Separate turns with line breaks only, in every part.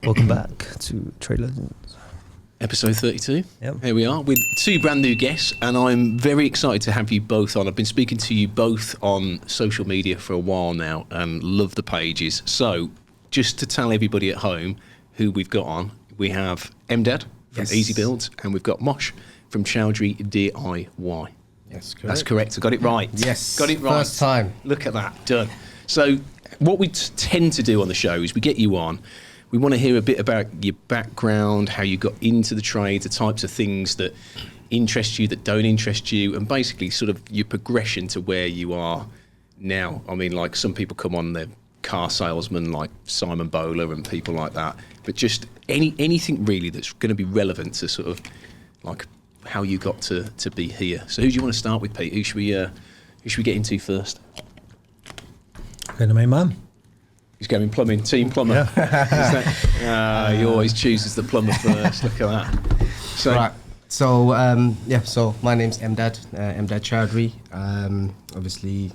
Welcome back to Trade Legends.
Episode 32.
Yep.
Here we are with two brand new guests, and I'm very excited to have you both on. I've been speaking to you both on social media for a while now and love the pages. So, just to tell everybody at home who we've got on, we have Emdad from Easy Builds, and we've got Mosh from Choudhury DIY.
Yes, correct.
That's correct. I got it right.
Yes.
Got it right.
First time.
Look at that. Done. So, what we tend to do on the show is we get you on. We want to hear a bit about your background, how you got into the trade, the types of things that interest you, that don't interest you, and basically sort of your progression to where you are now. I mean, like some people come on, they're car salesmen like Simon Bowler and people like that, but just anything really that's going to be relevant to sort of like how you got to be here. So who do you want to start with, Pete? Who should we get into first?
Going to main man.
He's going plumbing, team plumber. Yeah. He always chooses the plumber first. Look at that. So,
Right. So, so my name's Emdad, Emdad Choudhury. Obviously,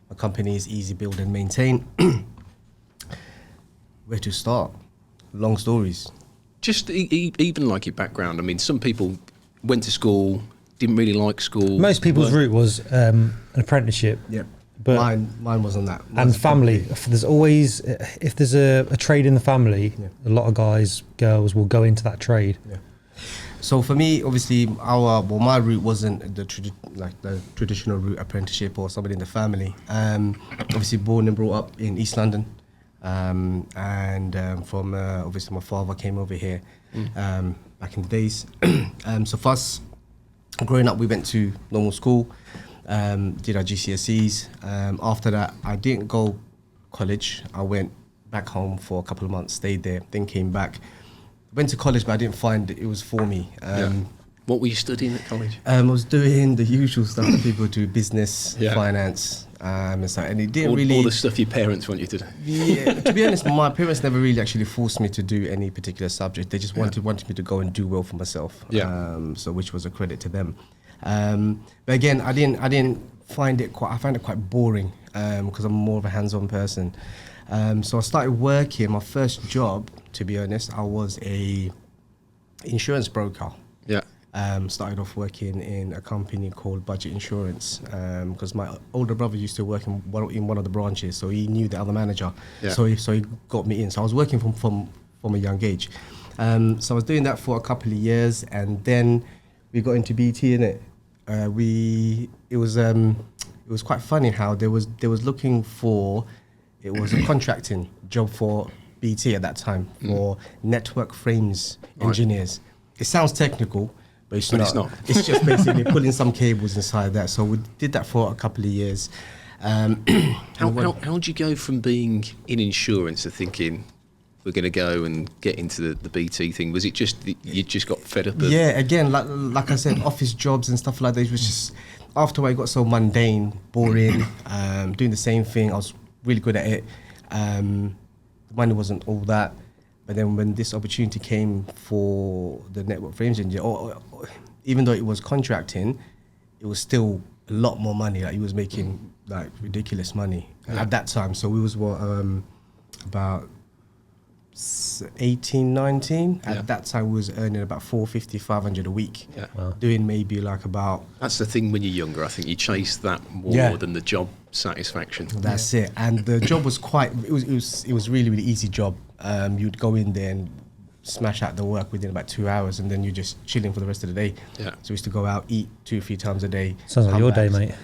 my company is Easy Build and Maintain. Where to start? Long stories.
just even like your background. I mean, some people went to school, didn't really like school.
Most people's route was an apprenticeship.
Yep.
But
mine wasn't that.
And family. There's always, if there's a trade in the family, a lot of guys, girls will go into that trade.
Yeah. So for me, obviously, my route wasn't the traditional route, apprenticeship or somebody in the family. Obviously, born and brought up in East London, from obviously my father came over here back in the days. So for us, growing up, we went to normal school, did our GCSEs. After that, I didn't go college. I went back home for a couple of months, stayed there, then came back. Went to college, but I didn't find it was for me.
What were you studying at college?
I was doing the usual stuff that people do, business, finance, and stuff. And it didn't
all the stuff your parents want you to do.
Yeah, to be honest, my parents never really actually forced me to do any particular subject. They just wanted me to go and do well for myself. So which was a credit to them. But again, I didn't find it quite. I found it quite boring because I'm more of a hands-on person. So I started working. My first job, to be honest, I was a insurance broker.
Yeah.
Started off working in a company called Budget Insurance because my older brother used to work in one of the branches, so he knew the other manager. Yeah. So he got me in. So I was working from a young age. So I was doing that for a couple of years, and then we got into BT, innit? It was quite funny how there was looking for. It was a contracting job for BT at that time for network frames engineers. It sounds technical, but it's not. It's just basically pulling some cables inside that. So we did that for a couple of years.
How did you go from being in insurance to thinking we're going to go and get into the BT thing? Was it just you just got fed up?
Yeah, again, like I said, office jobs and stuff like that. It was just after I got so mundane, boring, doing the same thing. I was really good at it. The money wasn't all that, but then when this opportunity came for the network frames engineer, even though it was contracting, it was still a lot more money. Like he was making like ridiculous money at that time. So we was about 18, 19. At that time, we was earning about 450, 500 a week. Yeah. Wow. Doing maybe like about.
That's the thing when you're younger. I think you chase that more than the job satisfaction.
That's it. And the job was it was really, really easy job. You'd go in there and smash out the work within about 2 hours, and then you're just chilling for the rest of the day. Yeah. So we used to go out, eat 2-3 times a day.
Sounds like your day, mate.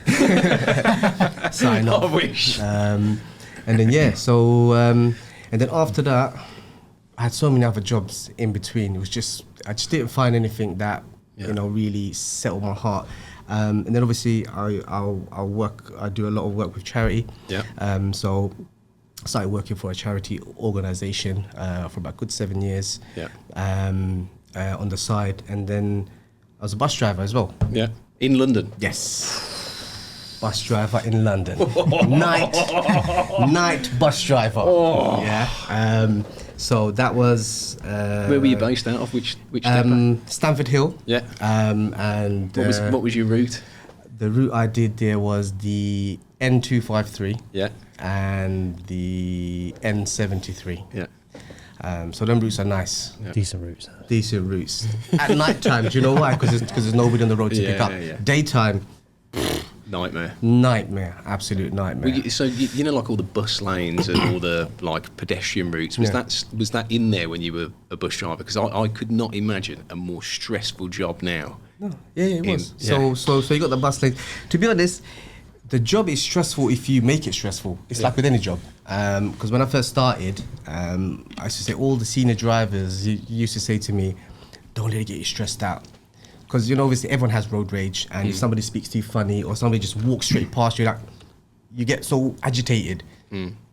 Sign off.
I wish.
And then and then after that, I had so many other jobs in between. It was just I just didn't find anything that really settled my heart. And then obviously I do a lot of work with charity. Yeah. So I started working for a charity organisation for about a good 7 years. Yeah. On the side, and then I was a bus driver as well.
Yeah. In London.
Yes. Bus driver in London. night bus driver. Oh. Yeah. So that was.
Where were you based out of? Which depot?
Stamford Hill.
Yeah.
And
what was your route?
The route I did there was the N253.
Yeah.
And the N73.
Yeah.
So them routes are nice.
Decent routes.
Decent routes. At night time, do you know why? Because there's nobody on the road to pick up. Daytime, Nightmare, absolute nightmare.
So you know, like all the bus lanes and all the like pedestrian routes. Was that in there when you were a bus driver? Because I could not imagine a more stressful job now.
No, it was. So you got the bus lane. To be honest, the job is stressful if you make it stressful. It's like with any job. Because when I first started, I used to say all the senior drivers used to say to me, "Don't let it get you stressed out." Because, you know, obviously everyone has road rage, and if somebody speaks to you funny or somebody just walks straight past you, like, you get so agitated.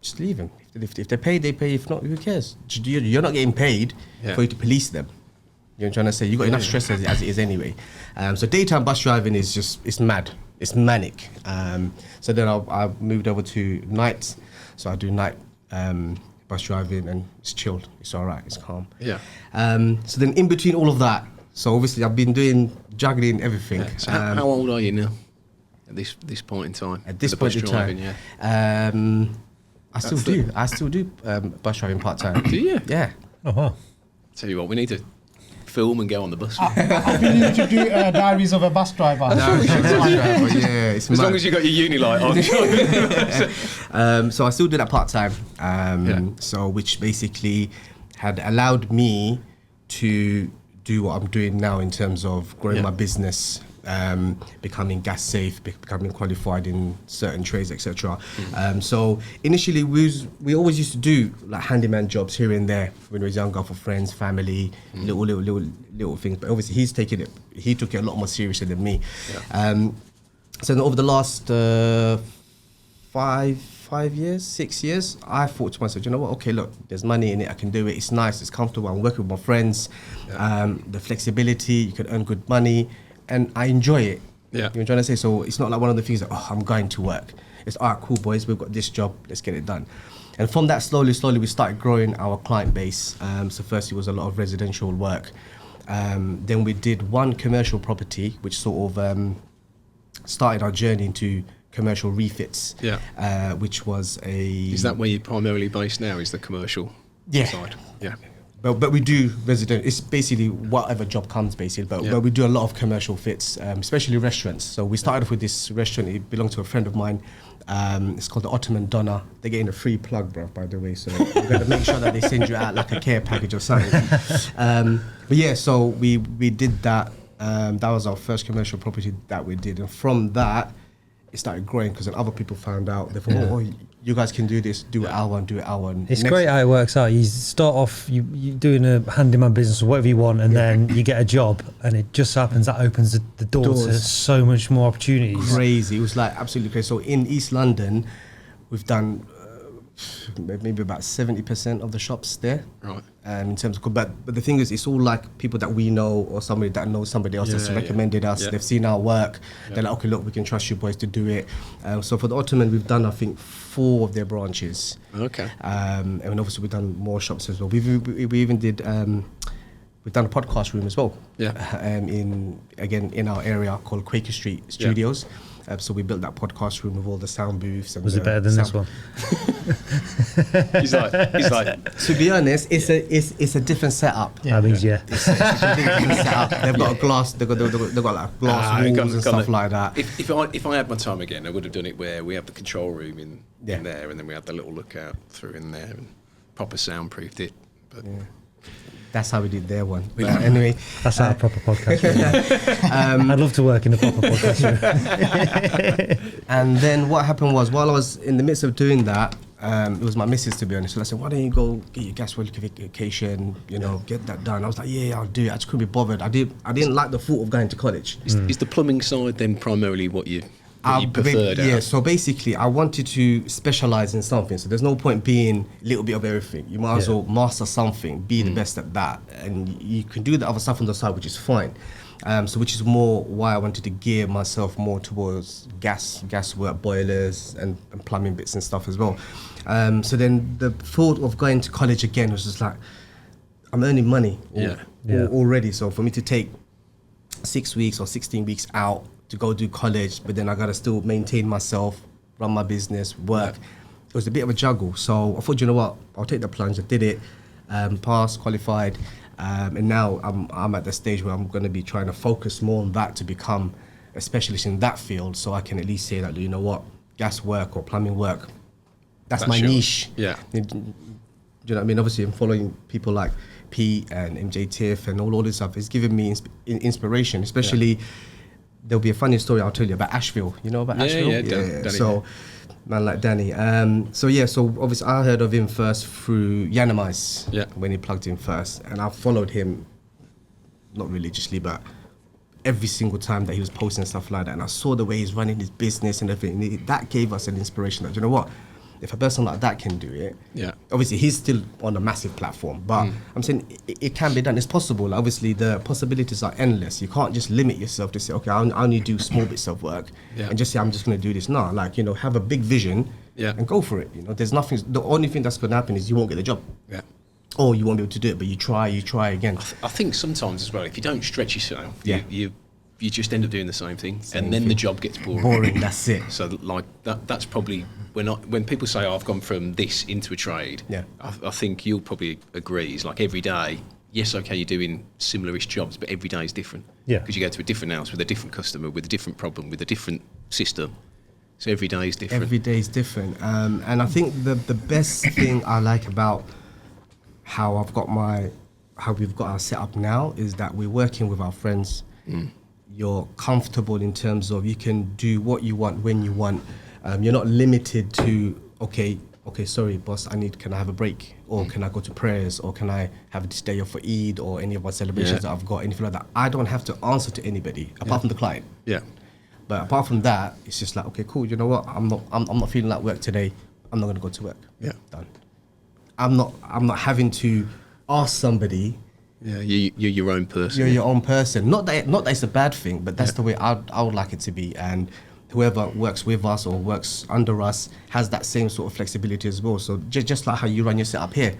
Just leave them. If they pay, they pay. If not, who cares? You're not getting paid for you to police them. You know what I'm trying to say? You got enough stress as it is anyway. So daytime bus driving is it's mad. It's manic. So then I moved over to nights. So I do night bus driving, and it's chilled. It's all right. It's calm.
Yeah.
So then in between all of that, so obviously I've been juggling everything.
Yeah. So how old are you now at this point in time?
At this point in time, I still do bus driving part time.
Do you?
Yeah.
Oh wow.
Tell you what, we need to film and go on the bus.
I think you need to do Diaries of a Bus Driver.
It's
as long as you got your uni light on.
So I still do that part time. So which basically had allowed me to do what I'm doing now in terms of growing my business, becoming gas safe, becoming qualified in certain trades, etc. So initially we always used to do like handyman jobs here and there when we was younger for friends, family, little things. But obviously he took it a lot more seriously than me. So over the last 6 years, I thought to myself, you know what, okay, look, there's money in it, I can do it, it's nice, it's comfortable, I'm working with my friends, the flexibility, you can earn good money, and I enjoy it. You know what I'm trying to say? So it's not like one of the things that, I'm going to work. It's, all right, cool, boys, we've got this job, let's get it done. And from that, slowly, we started growing our client base. So first it was a lot of residential work. Then we did one commercial property, which sort of started our journey into commercial refits, which was
Is that where you're primarily based now, is the commercial side? Yeah.
But we do resident. It's basically whatever job comes, basically. But we do a lot of commercial fits, especially restaurants. So we started off with this restaurant. It belonged to a friend of mine. It's called the Ottoman Donna. They're getting a free plug, bro, by the way. So we're going to make sure that they send you out like a care package or something. But yeah, so we did that. That was our first commercial property that we did, and from that, it started growing because then other people found out. They thought, oh, you guys can do this. Do it our one.
It's great how it works out. You start off you doing a handyman business or whatever you want, and then you get a job, and it just happens that opens the doors to so much more opportunities.
Crazy. It was like absolutely crazy. So in East London, we've done maybe about 70% of the shops there.
Right.
In terms of, but the thing is, it's all like people that we know or somebody that knows somebody else that's recommended us. They've seen our work. They're like, okay, look, we can trust you boys to do it. So for the Ottoman, we've done, I think, 4 of their branches.
Okay.
And obviously we've done more shops as well. We even did. We've done a podcast room as well.
Yeah.
In our area called Quaker Street Studios. So we built that podcast room with all the sound booths. And
was it better than this one?
He's like.
To be honest, it's a different setup.
Yeah,
it's a different setup. They've got a glass. They've got like glass walls and stuff like that.
If I had my time again, I would have done it where we have the control room in there, and then we have the little lookout through in there, and proper soundproofed it. But
that's how we did their one. But anyway,
that's our proper podcast room. I'd love to work in a proper podcast room.
And then what happened was, while I was in the midst of doing that, it was my missus, to be honest. So I said, why don't you go get your gas qualification, get that done. I was like, yeah, I'll do it. I just couldn't be bothered. I didn't like the thought of going to college.
Is the plumbing side then primarily what you preferred?
Yeah, so basically I wanted to specialise in something. So there's no point being a little bit of everything. You might as well master something, be the best at that. And you can do the other stuff on the side, which is fine. So which is more why I wanted to gear myself more towards gas work, boilers and plumbing bits and stuff as well. So then the thought of going to college again was just like, I'm earning money already. So for me to take 6 weeks or 16 weeks out to go do college, but then I gotta still maintain myself, run my business, work. It was a bit of a juggle. So I thought, you know what, I'll take the plunge. I did it. passed, qualified, and now I'm at the stage where I'm going to be trying to focus more on that to become a specialist in that field, so I can at least say that, you know what, gas work or plumbing work, that's my niche.
Yeah.
Do you know what I mean? Obviously, I'm following people like Pete and MJ Tiff and all this stuff. It's giving me inspiration, especially. There'll be a funny story I'll tell you about Asheville. You know about Asheville?
Yeah. Danny,
so, man like Danny. So obviously I heard of him first through Yanamice, when he plugged in first. And I followed him, not religiously, but every single time that he was posting stuff like that. And I saw the way he's running his business and everything. That gave us an inspiration. Like, you know what? If a person like that can do it, obviously he's still on a massive platform, but I'm saying it can be done. It's possible. Obviously, the possibilities are endless. You can't just limit yourself to say, okay, I only do small bits of work and just say, I'm just going to do this. No, like, you know, have a big vision and go for it. You know, there's nothing. The only thing that's going to happen is you won't get the job. Yeah. Or you won't be able to do it, but you try again.
I think sometimes as well, if you don't stretch yourself, you just end up doing the same thing, and then the job gets boring.
Boring, that's it.
So like that's probably when people say, I've gone from this into a trade, I think you'll probably agree, it's like every day, yes, okay, you're doing similar-ish jobs, but every day is different.
Yeah.
Because you go to a different house with a different customer, with a different problem, with a different system. So every day is different.
Every day is different. And I think the best thing I like about how we've got our setup now is that we're working with our friends. You're comfortable in terms of you can do what you want when you want. You're not limited to, okay, sorry, boss, can I have a break? Or can I go to prayers? Or can I have this day off for Eid or any of my celebrations that I've got, anything like that? I don't have to answer to anybody apart from the client.
Yeah.
But apart from that, it's just like, okay, cool, you know what? I'm not feeling like work today. I'm not gonna go to work.
Yeah.
Done. I'm not having to ask somebody.
Yeah, you're your own person.
You're your own person. Not that it's a bad thing, but that's the way I would like it to be. And whoever works with us or works under us has that same sort of flexibility as well. So just like how you run your setup here,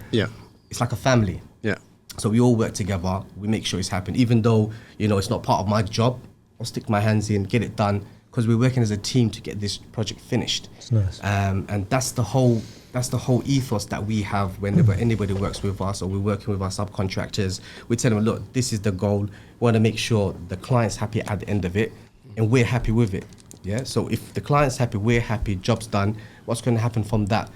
it's like a family.
Yeah.
So we all work together. We make sure it's happening, even though it's not part of my job. I'll stick my hands in, get it done, because we're working as a team to get this project finished.
It's nice.
And that's the whole ethos that we have whenever anybody works with us or we're working with our subcontractors. We tell them, look, this is the goal. We want to make sure the client's happy at the end of it and we're happy with it. Yeah. So if the client's happy, we're happy, job's done, what's going to happen from that?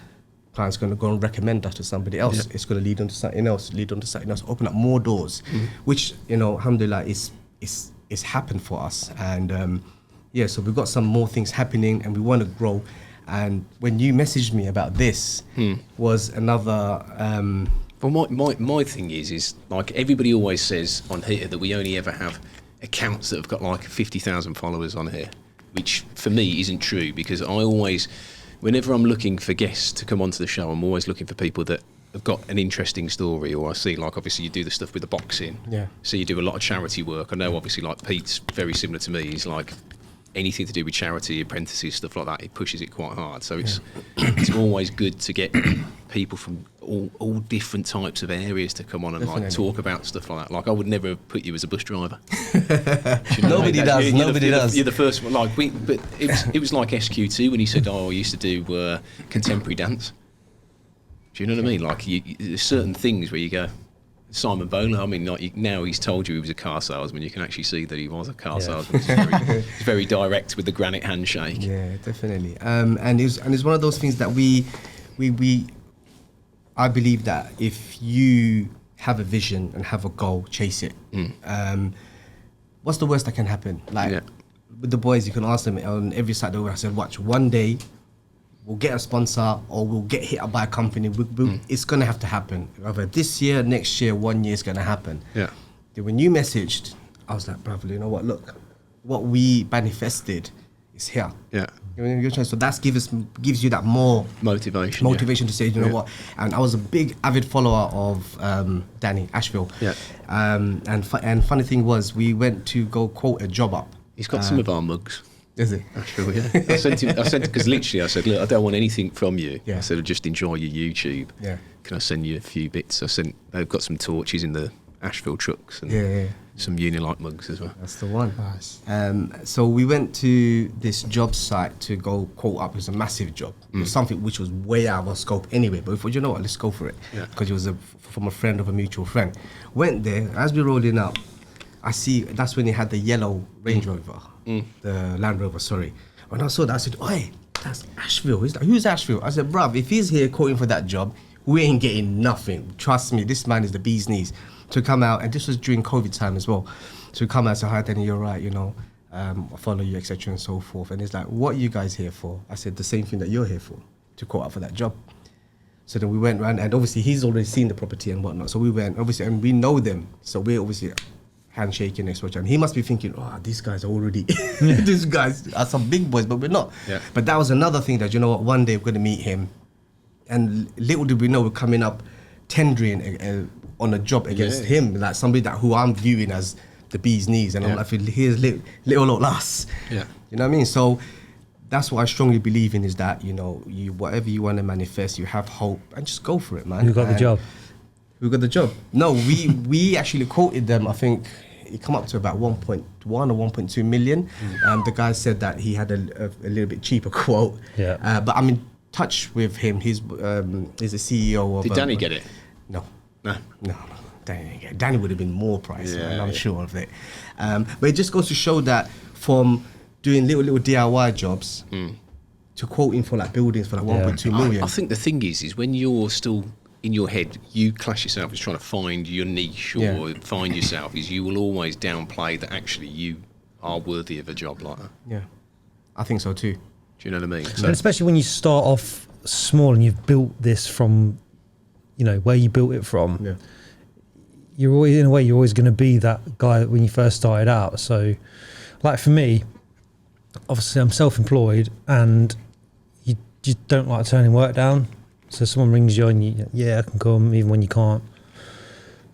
Client's going to go and recommend us to somebody else. It's going to lead on to something else, open up more doors, which, alhamdulillah, is happened for us. And so we've got some more things happening and we want to grow. And when you messaged me about this, was another.
Well, my thing is like everybody always says on here that we only ever have accounts that have got like 50,000 followers on here, which for me isn't true, because I always, whenever I'm looking for guests to come onto the show, I'm always looking for people that have got an interesting story. Or I see, like, obviously you do the stuff with the boxing, so you do a lot of charity work. I know obviously like Pete's very similar to me. He's like, anything to do with charity, apprentices, stuff like that, it pushes it quite hard. So it's always good to get people from all different types of areas to come on and like talk about stuff like that. Like I would never have put you as a bus driver.
Nobody does. Nobody does.
You're the first one. Like but it was like SQ2 when he said, "Oh, I used to do contemporary dance." Do you know what I mean? Like there's certain things where you go. Simon Bowler, I mean, like now he's told you he was a car salesman. You can actually see that he was a car salesman. He's very direct with the granite handshake.
Yeah, definitely. And it's one of those things that I believe that if you have a vision and have a goal, chase it. What's the worst that can happen? Like with the boys, you can ask them on every Saturday. I said, watch, one day we'll get a sponsor or we'll get hit up by a company. It's going to have to happen. Either this year, next year, 1 year is going to happen.
Yeah.
Then when you messaged, I was like, brother, you know what? Look, what we manifested is here.
Yeah.
So that gives you that more motivation to say, you know what? And I was a big avid follower of Danny Asheville.
Yeah.
And funny thing was, we went to go quote a job up.
He's got some of our mugs.
Is it?
Asheville, yeah. I sent because literally I said, look, I don't want anything from you. I said, I just enjoy your YouTube.
Yeah.
Can I send you a few bits? They've got some torches in the Asheville trucks. And Some Unilite mugs as well.
That's the one.
Nice.
So we went to this job site to go quote up. It was a massive job. It was something which was way out of our scope anyway. But we thought, you know what, let's go for it. Because it was from a friend of a mutual friend. Went there. As we rolling up, I see that's when he had the yellow Range Rover, the Land Rover. Sorry. When I saw that, I said, "Oi, that's Asheville." He's like, "Who's Asheville?" I said, "Bruv, if he's here quoting for that job, we ain't getting nothing. Trust me, this man is the bee's knees." To come out, and this was during COVID time as well. To come out and say, "Hi, Danny, you're right, you know, I follow you, etc. and so forth." And it's like, "What are you guys here for?" I said, "The same thing that you're here for, to quote out for that job." So then we went around, and obviously he's already seen the property and whatnot. So we went, obviously, and we know them. So we're obviously handshaking, etc. And he must be thinking, "Oh, these guys are already, these guys are some big boys," but we're not.
Yeah.
But that was another thing that, you know what, one day we're going to meet him. And little did we know we're coming up tendering on a job against him, like somebody that who I'm viewing as the bee's knees, and I'm like, here's little old us.
Yeah.
You know what I mean? So that's what I strongly believe in, is that, you know, you whatever you want to manifest, you have hope, and just go for it, man.
Who got the job?
Who got the job? No, we actually quoted them. I think it come up to about 1.1 or 1.2 million. The guy said that he had a little bit cheaper quote.
Yeah.
But I'm in touch with him. He's the CEO of.
Did Danny get it?
No.
No.
Danny would have been more pricey,
Yeah,
man, I'm
yeah.
sure of it. But it just goes to show that from doing little DIY jobs to quoting for like buildings for like 1.2 million.
I think the thing is when you're still in your head, you class yourself as trying to find your niche or find yourself, is you will always downplay that actually you are worthy of a job like that.
Yeah, I think so too.
Do you know what I mean?
And especially when you start off small and you've built this from, you know, where you built it from.
Yeah.
You're always, in a way, you're always going to be that guy when you first started out. So, like for me, obviously I'm self-employed, and you just don't like turning work down. So someone rings you and I can come even when you can't,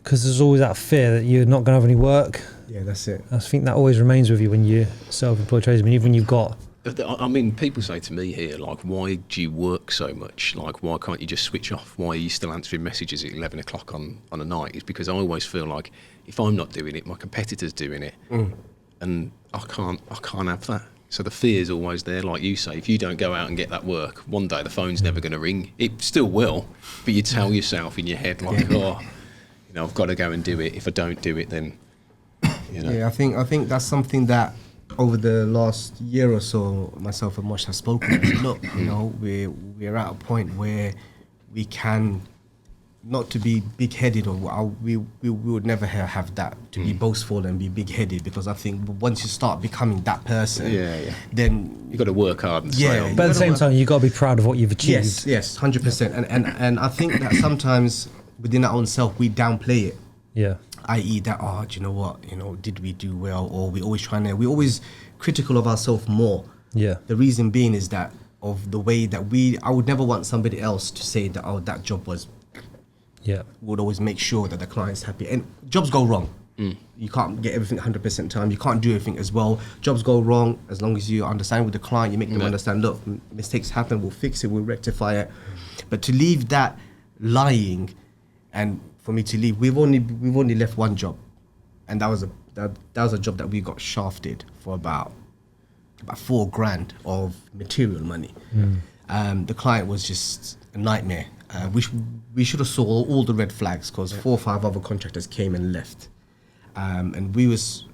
because there's always that fear that you're not going to have any work.
Yeah, that's it.
I think that always remains with you when you're self-employed tradesman, even when you've got.
I mean, people say to me here, like, why do you work so much? Like, why can't you just switch off? Why are you still answering messages at 11 o'clock on a night? It's because I always feel like if I'm not doing it, my competitor's doing it. And I can't have that. So the fear is always there. Like you say, if you don't go out and get that work, one day the phone's never going to ring. It still will, but you tell yourself in your head, like, oh, you know, I've got to go and do it. If I don't do it, then, you know.
Yeah, I think that's something that over the last year or so, myself and Mosh have spoken about. Look, you know, we're at a point where we can, not to be big-headed, or we would never have that, to be boastful and be big-headed, because I think once you start becoming that person, then
You've got to work hard and
Yeah.
stay on.
But at the same time, you've got to be proud of what you've achieved.
yes, 100%. And I think that sometimes within our own self, we downplay it.
Yeah.
I.e. that, do you know what, you know, did we do well, or we're always critical of ourselves more.
Yeah.
The reason being is that of the way that I would never want somebody else to say that, oh, that job was,
Yeah.
would always make sure that the client's happy. And jobs go wrong. You can't get everything 100% time. You can't do everything as well. Jobs go wrong. As long as you understand with the client, you make them understand, look, mistakes happen, we'll fix it, we'll rectify it. But to leave that lying, and for me to leave, we've only left one job, and that was a job that we got shafted for about $4,000 of material money. The client was just a nightmare. We should have saw all the red flags, because 4 or 5 other contractors came and left, and because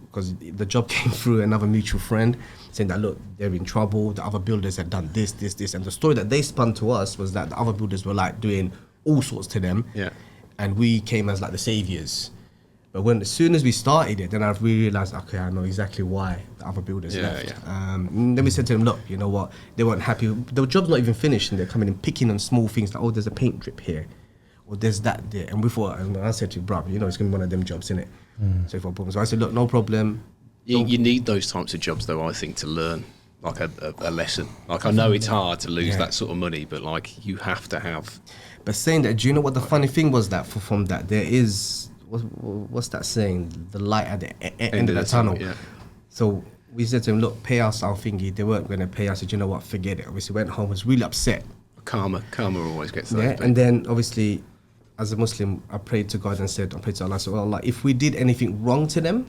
the job came through another mutual friend saying that, look, they're in trouble, the other builders had done this, and the story that they spun to us was that the other builders were like doing all sorts to them. And we came as like the saviors. But as soon as we started it, then I realized, okay, I know exactly why the other builders left. And then we said to them, look, you know what, they weren't happy. The job's not even finished, and they're coming and picking on small things like, oh, there's a paint drip here, or there's that there. And we thought, and I said to bro, you know, it's gonna be one of them jobs, innit? So if I problem. So I said, look, no problem.
You need those types of jobs, though, I think, to learn like a lesson. Like, I know it's hard to lose that sort of money, but like, you have to have.
But saying that, do you know what the funny thing was, that from that there is, what's that saying? The light at the end of the tunnel. So we said to him, look, pay us our thingy. They weren't going to pay us. I said, you know what, forget it. Obviously went home, was really upset.
Karma always gets those.
And then obviously as a Muslim, I prayed to God and said, I prayed to Allah, so Allah, if we did anything wrong to them,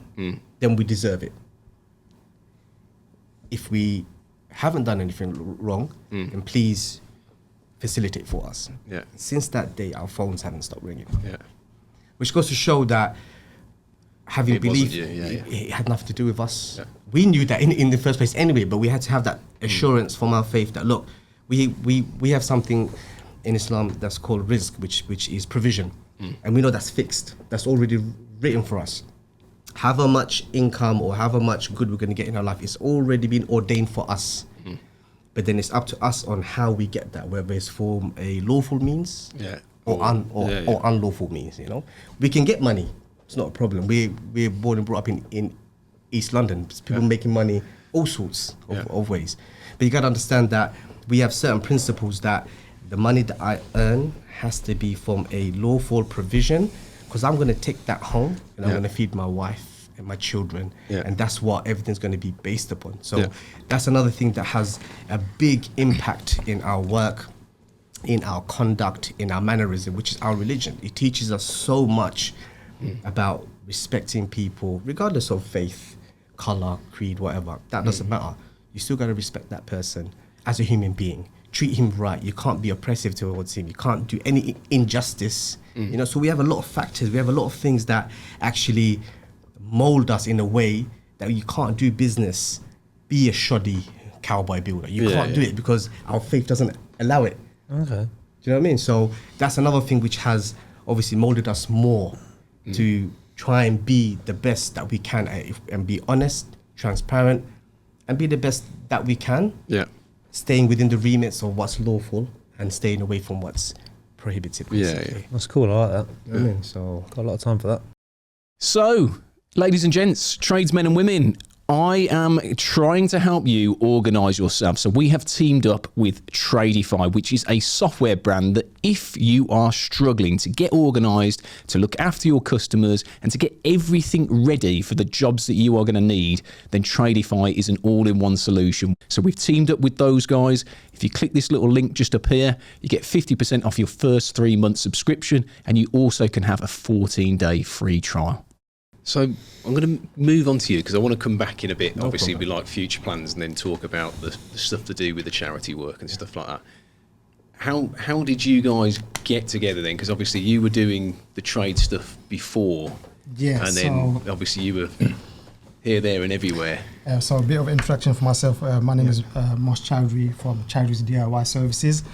then we deserve it. If we haven't done anything wrong, then please facilitate for us.
Yeah.
Since that day, our phones haven't stopped ringing.
Yeah.
Which goes to show that having
It wasn't
belief,
you,
it had nothing to do with us.
Yeah.
We knew that in the first place anyway, but we had to have that assurance from our faith that, look, we have something in Islam that's called rizq, which is provision. And we know that's fixed. That's already written for us. However much income or however much good we're going to get in our life, it's already been ordained for us. But then it's up to us on how we get that, whether it's from a lawful means or unlawful means. You know, we can get money. It's not a problem. We're born and brought up in East London. People making money all sorts of ways. But you got to understand that we have certain principles that the money that I earn has to be from a lawful provision, because I'm going to take that home and I'm going to feed my wife and my children, and that's what everything's going to be based upon. So that's another thing that has a big impact in our work, in our conduct, in our mannerism, which is our religion. It teaches us so much about respecting people, regardless of faith, color, creed, whatever. That doesn't matter. You still got to respect that person as a human being. Treat him right. You can't be oppressive towards him. You can't do any injustice. You know, so we have a lot of factors. We have a lot of things that actually mold us in a way that you can't do business, be a shoddy cowboy builder. You can't do it because our faith doesn't allow it.
Okay.
Do you know what I mean? So that's another thing which has obviously molded us more to try and be the best that we can and be honest, transparent, and be the best that we can.
Yeah.
Staying within the remits of what's lawful and staying away from what's prohibited. Basically.
That's cool. I like that.
You know what I mean? So
Got a lot of time for that.
So, ladies and gents, tradesmen and women, I am trying to help you organise yourself. So we have teamed up with Tradify, which is a software brand that if you are struggling to get organised, to look after your customers and to get everything ready for the jobs that you are going to need, then Tradify is an all-in-one solution. So we've teamed up with those guys. If you click this little link just up here, you get 50% off your first 3 month subscription, and you also can have a 14-day free trial. So I'm going to move on to you because I want to come back in a bit. Obviously, we like future plans and then talk about the stuff to do with the charity work and stuff like that. How did you guys get together then? Because obviously you were doing the trade stuff before.
Yeah.
And then obviously you were here, there and everywhere.
So a bit of introduction for myself. My name is Mosh Choudhury from Choudhury's DIY Services.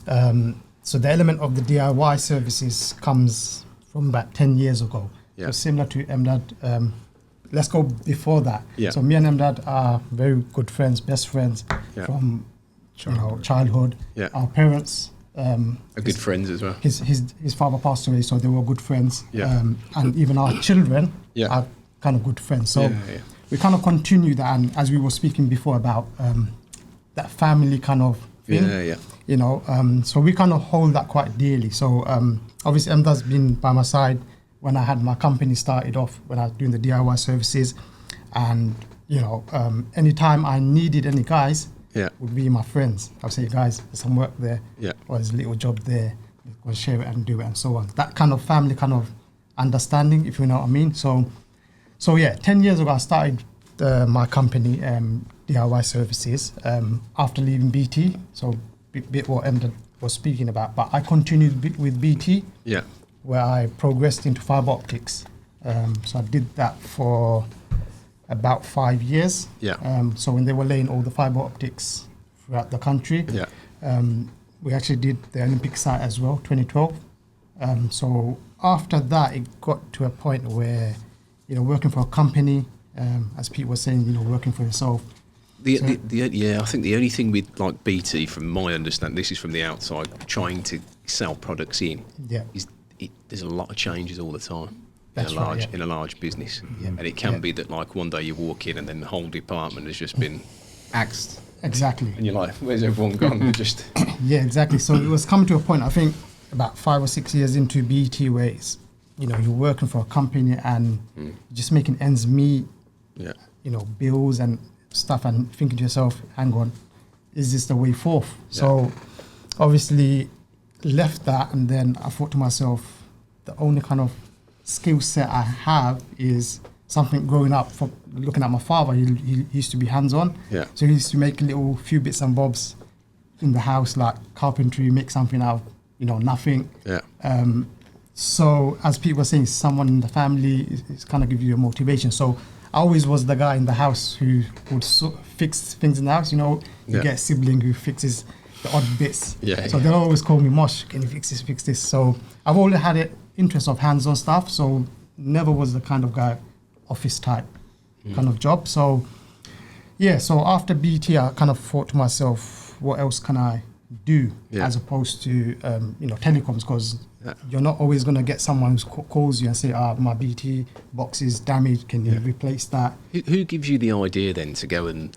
So the element of the DIY services comes from about 10 years ago.
Yeah.
So similar to Emdad. Let's go before that.
Yeah.
So me and Emdad are very good friends, best friends from childhood.
Yeah.
Our parents
Are good friends as well.
his father passed away, so they were good friends.
Yeah.
And even our children
Yeah.
are kind of good friends. So
Yeah.
we kind of continue that, and as we were speaking before about that family kind of thing.
Yeah.
You know, so we kind of hold that quite dearly. So obviously Emdad's been by my side when I had my company started off, when I was doing the DIY services, and anytime I needed any guys, would be my friends. I'll say, guys, there's some work there, or there's a little job there, we'll share it and do it and so on. That kind of family kind of understanding, if you know what I mean. So yeah, 10 years ago I started my company, DIY Services, after leaving BT. So bit what Emdad was speaking about, but I continued with BT.
Yeah.
Where I progressed into fiber optics. So I did that for about 5 years.
Yeah.
So when they were laying all the fiber optics throughout the country, we actually did the Olympic site as well, 2012. So after that, it got to a point where, working for a company, as Pete was saying, working for yourself.
I think the only thing with like BT, from my understanding, this is from the outside, trying to sell products in, is there's a lot of changes all the time.
That's
in a large business, and it can be that like one day you walk in and then the whole department has just been
axed.
Exactly.
And you're like, where's everyone gone? They're just
yeah, exactly. So it was coming to a point, I think, about 5 or 6 years into BT, where it's, you're working for a company and just making ends meet.
Yeah.
Bills and stuff, and thinking to yourself, hang on, is this the way forth? So obviously left that, and then I thought to myself, the only kind of skill set I have is something growing up from looking at my father. He used to be hands-on.
Yeah.
So he used to make little few bits and bobs in the house, like carpentry, make something out of, nothing.
Yeah.
So as people were saying, someone in the family is kind of give you a motivation. So I always was the guy in the house who would fix things in the house. You get a sibling who fixes the odd bits.
Yeah.
So they'll always call me Mosh, can you fix this? So I've always had an interest of hands-on stuff. So never was the kind of guy, office type kind of job. So yeah, so after BT, I kind of thought to myself, what else can I do as opposed to, telecoms, because you're not always going to get someone who calls you and say, my BT box is damaged, can you replace that?
Who gives you the idea then to go and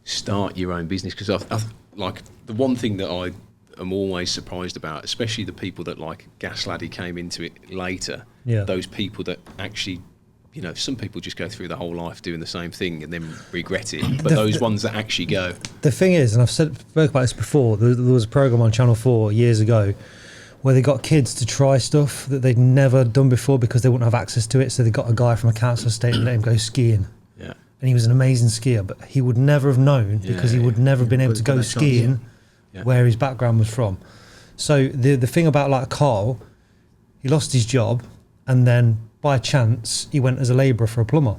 start your own business? Because I like the one thing that I am always surprised about, especially the people that like Gas Laddie came into it later, those people that actually, some people just go through the whole life doing the same thing and then regret it. But those ones that actually go.
The thing is, and I've spoke about this before, there was a program on Channel 4 years ago where they got kids to try stuff that they'd never done before because they wouldn't have access to it. So they got a guy from a council estate and let him go skiing. Yeah. And he was an amazing skier, but he would never have known because he would never have been able to go skiing where his background was from. So the thing about like Carl, he lost his job and then by chance he went as a labourer for a plumber.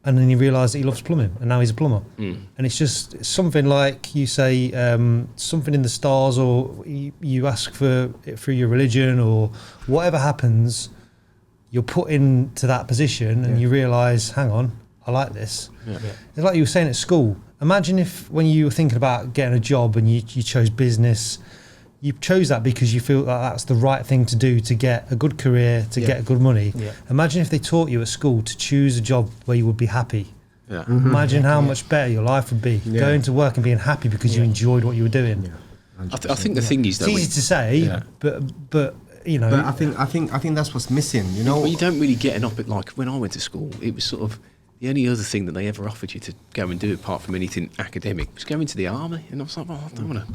And then he realised that he loves plumbing, and now he's a plumber. And it's just something like you say, something in the stars, or you ask for it through your religion, or whatever happens, you're put into that position, and you realise, hang on, I like this. It's like you were saying at school. Imagine if when you were thinking about getting a job and you chose business, you chose that because you feel that that's the right thing to do to get a good career, to get good money. Imagine if they taught you at school to choose a job where you would be happy. Imagine how much better your life would be. Going to work and being happy because you enjoyed what you were doing.
I think the thing is, though,
it's easy to say, but
But I think that's what's missing.
Well, you don't really get up at, like when I went to school, it was sort of the only other thing that they ever offered you to go and do apart from anything academic was go into the army, and I was like, well, I don't want to.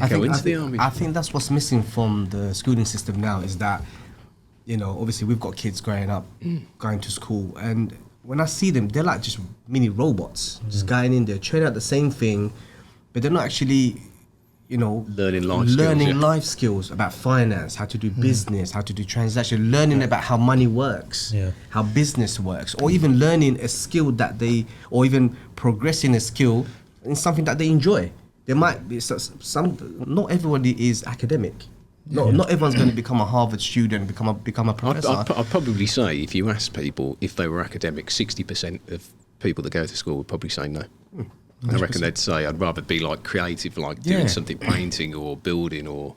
I
think that's what's missing from the schooling system now is that, obviously we've got kids growing up, going to school, and when I see them, they're like just mini robots, just going in there, training out the same thing, but they're not actually,
learning
life skills about finance, how to do business, how to do transaction, learning about how money works, how business works, or even learning a skill or even progressing a skill in something that they enjoy. There might be not everybody is academic. Not everyone's going to become a Harvard student, become a professor.
I'd probably say if you ask people if they were academic, 60% of people that go to school would probably say no. 100%. I reckon they'd say I'd rather be like creative, like doing something, painting or building or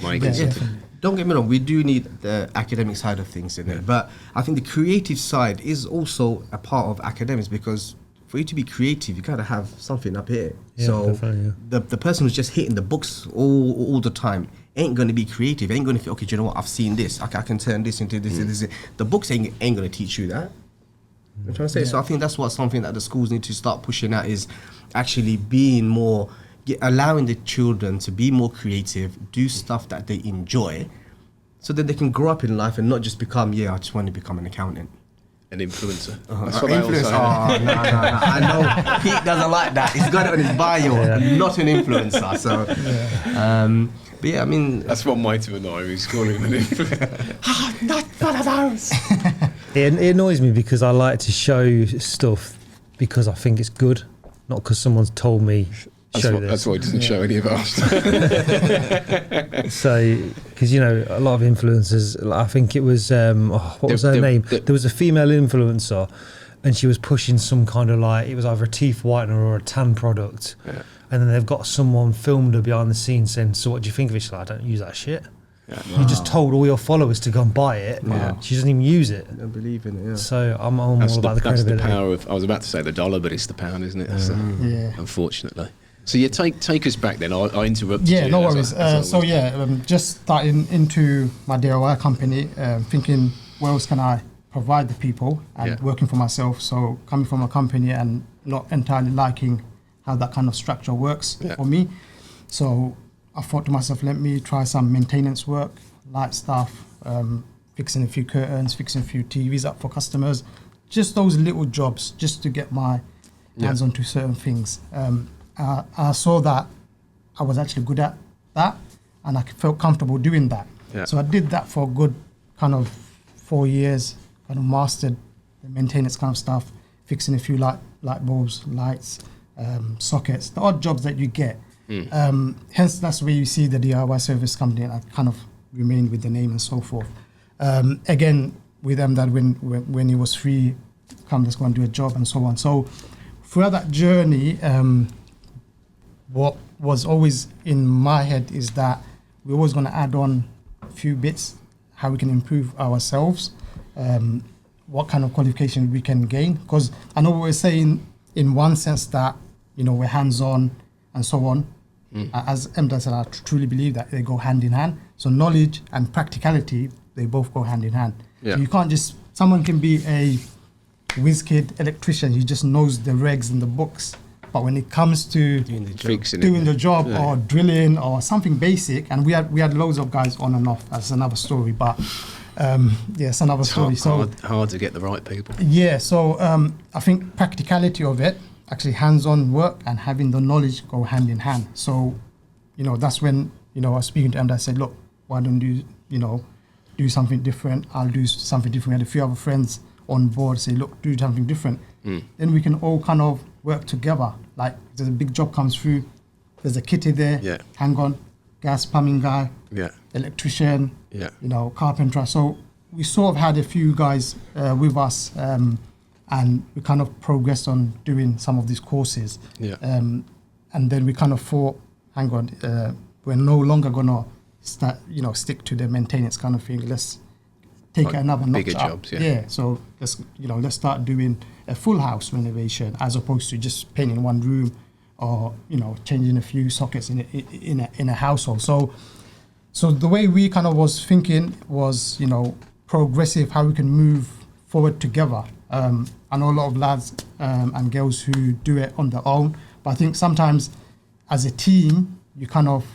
making something.
Don't get me wrong, we do need the academic side of things in it, but I think the creative side is also a part of academics, because for you to be creative, you gotta have something up here. The person who's just hitting the books all the time ain't gonna be creative. Ain't gonna feel, okay, do you know what? I've seen this. I can turn this into this. This. The books ain't gonna teach you that. I'm trying to say. So I think that's something that the schools need to start pushing at, is actually being more, allowing the children to be more creative, do stuff that they enjoy, so that they can grow up in life and not just become, I just want to become an accountant.
An influencer.
That's what influencer. No. I know Pete doesn't like that. He's got it on his bio. Not an influencer. So, but I mean,
that's one way to annoy him. He's calling him an influencer.
Not one of those.
It annoys me because I like to show stuff because I think it's good, not because someone's told me.
That's why he doesn't show any of us.
So, because a lot of influencers, I think it was what was her name? There was a female influencer, and she was pushing some kind of it was either a teeth whitener or a tan product, and then they've got someone filmed her behind the scenes saying, "So what do you think of it?" She's like, "I don't use that shit." You just told all your followers to go and buy it. She doesn't even use it.
I don't believe in it.
So I'm all about the credibility.
That's the power of. I was about to say the dollar, but it's the pound, isn't it? Unfortunately. So take us back then. I interrupted you.
Yeah, no worries. Just starting into my DIY company, thinking, what else can I provide the people, and working for myself. So coming from a company and not entirely liking how that kind of structure works for me. So I thought to myself, let me try some maintenance work, light stuff, fixing a few curtains, fixing a few TVs up for customers, just those little jobs, just to get my hands onto certain things. I saw that I was actually good at that, and I felt comfortable doing that.
Yeah.
So I did that for a good kind of 4 years, kind of mastered the maintenance kind of stuff, fixing a few light bulbs, lights, sockets, the odd jobs that you get. Hence, that's where you see the DIY service company, and I kind of remained with the name and so forth. Again, with Emdad, when he was free, come, let's go and do a job and so on. So throughout that journey, what was always in my head is that we're always going to add on a few bits, how we can improve ourselves, what kind of qualification we can gain. Because I know we're saying in one sense that, we're hands-on and so on. As Emdad said, I truly believe that they go hand in hand. So knowledge and practicality, they both go hand in hand.
Yeah.
So you can't someone can be a whiz kid electrician, he just knows the regs and the books. But when it comes to doing the job or drilling or something basic, and we had loads of guys on and off, that's another story, but it's another story.
Hard to get the right people.
Yeah, so I think practicality of it, actually hands-on work and having the knowledge go hand in hand. So, that's when, I was speaking to Emdad, I said, look, why don't you, do something different? I'll do something different. We had a few other friends on board say, look, do something different. Then we can all kind of work together. Like, there's a big job comes through, there's a kitty there, hang on, gas plumbing guy, electrician, carpenter. So we sort of had a few guys with us, and we kind of progressed on doing some of these courses. And then we kind of thought, hang on, we're no longer gonna start, stick to the maintenance kind of thing. Let's take another notch
bigger
up.
jobs.
So let's start doing a full house renovation as opposed to just painting one room or changing a few sockets in a household. So the way we kind of was thinking was progressive, how we can move forward together. I know a lot of lads and girls who do it on their own, but I think sometimes as a team you kind of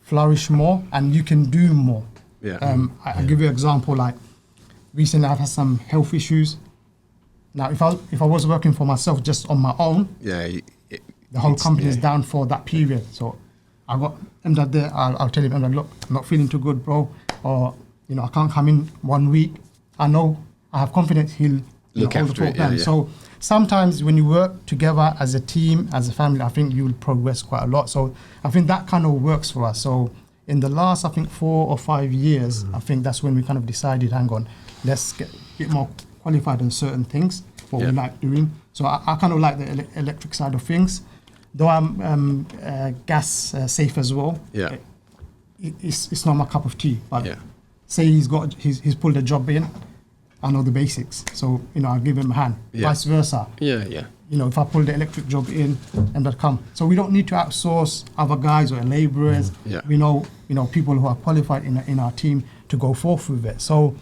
flourish more and you can do more. I'll give you an example. Like recently I've had some health issues. Now if I was working for myself just on my own, the whole company is down for that period. So I got Emdad there, I'll tell him, Emdad, look, I'm not feeling too good, bro, or I can't come in 1 week. I know, I have confidence he'll
look after it.
So sometimes when you work together as a team, as a family, I think you will progress quite a lot. So I think that kind of works for us. So in the last, I think 4 or 5 years, I think that's when we kind of decided, hang on, let's get a bit more qualified in certain things, what we like doing. So I kind of like the electric side of things, though I'm gas safe as well. It's not my cup of tea, but say he's pulled a job in, I know the basics, so I'll give him a hand. Vice versa. If I pull the electric job in, and that come. So we don't need to outsource other guys or labourers. We know people who are qualified in our team to go forth with it. So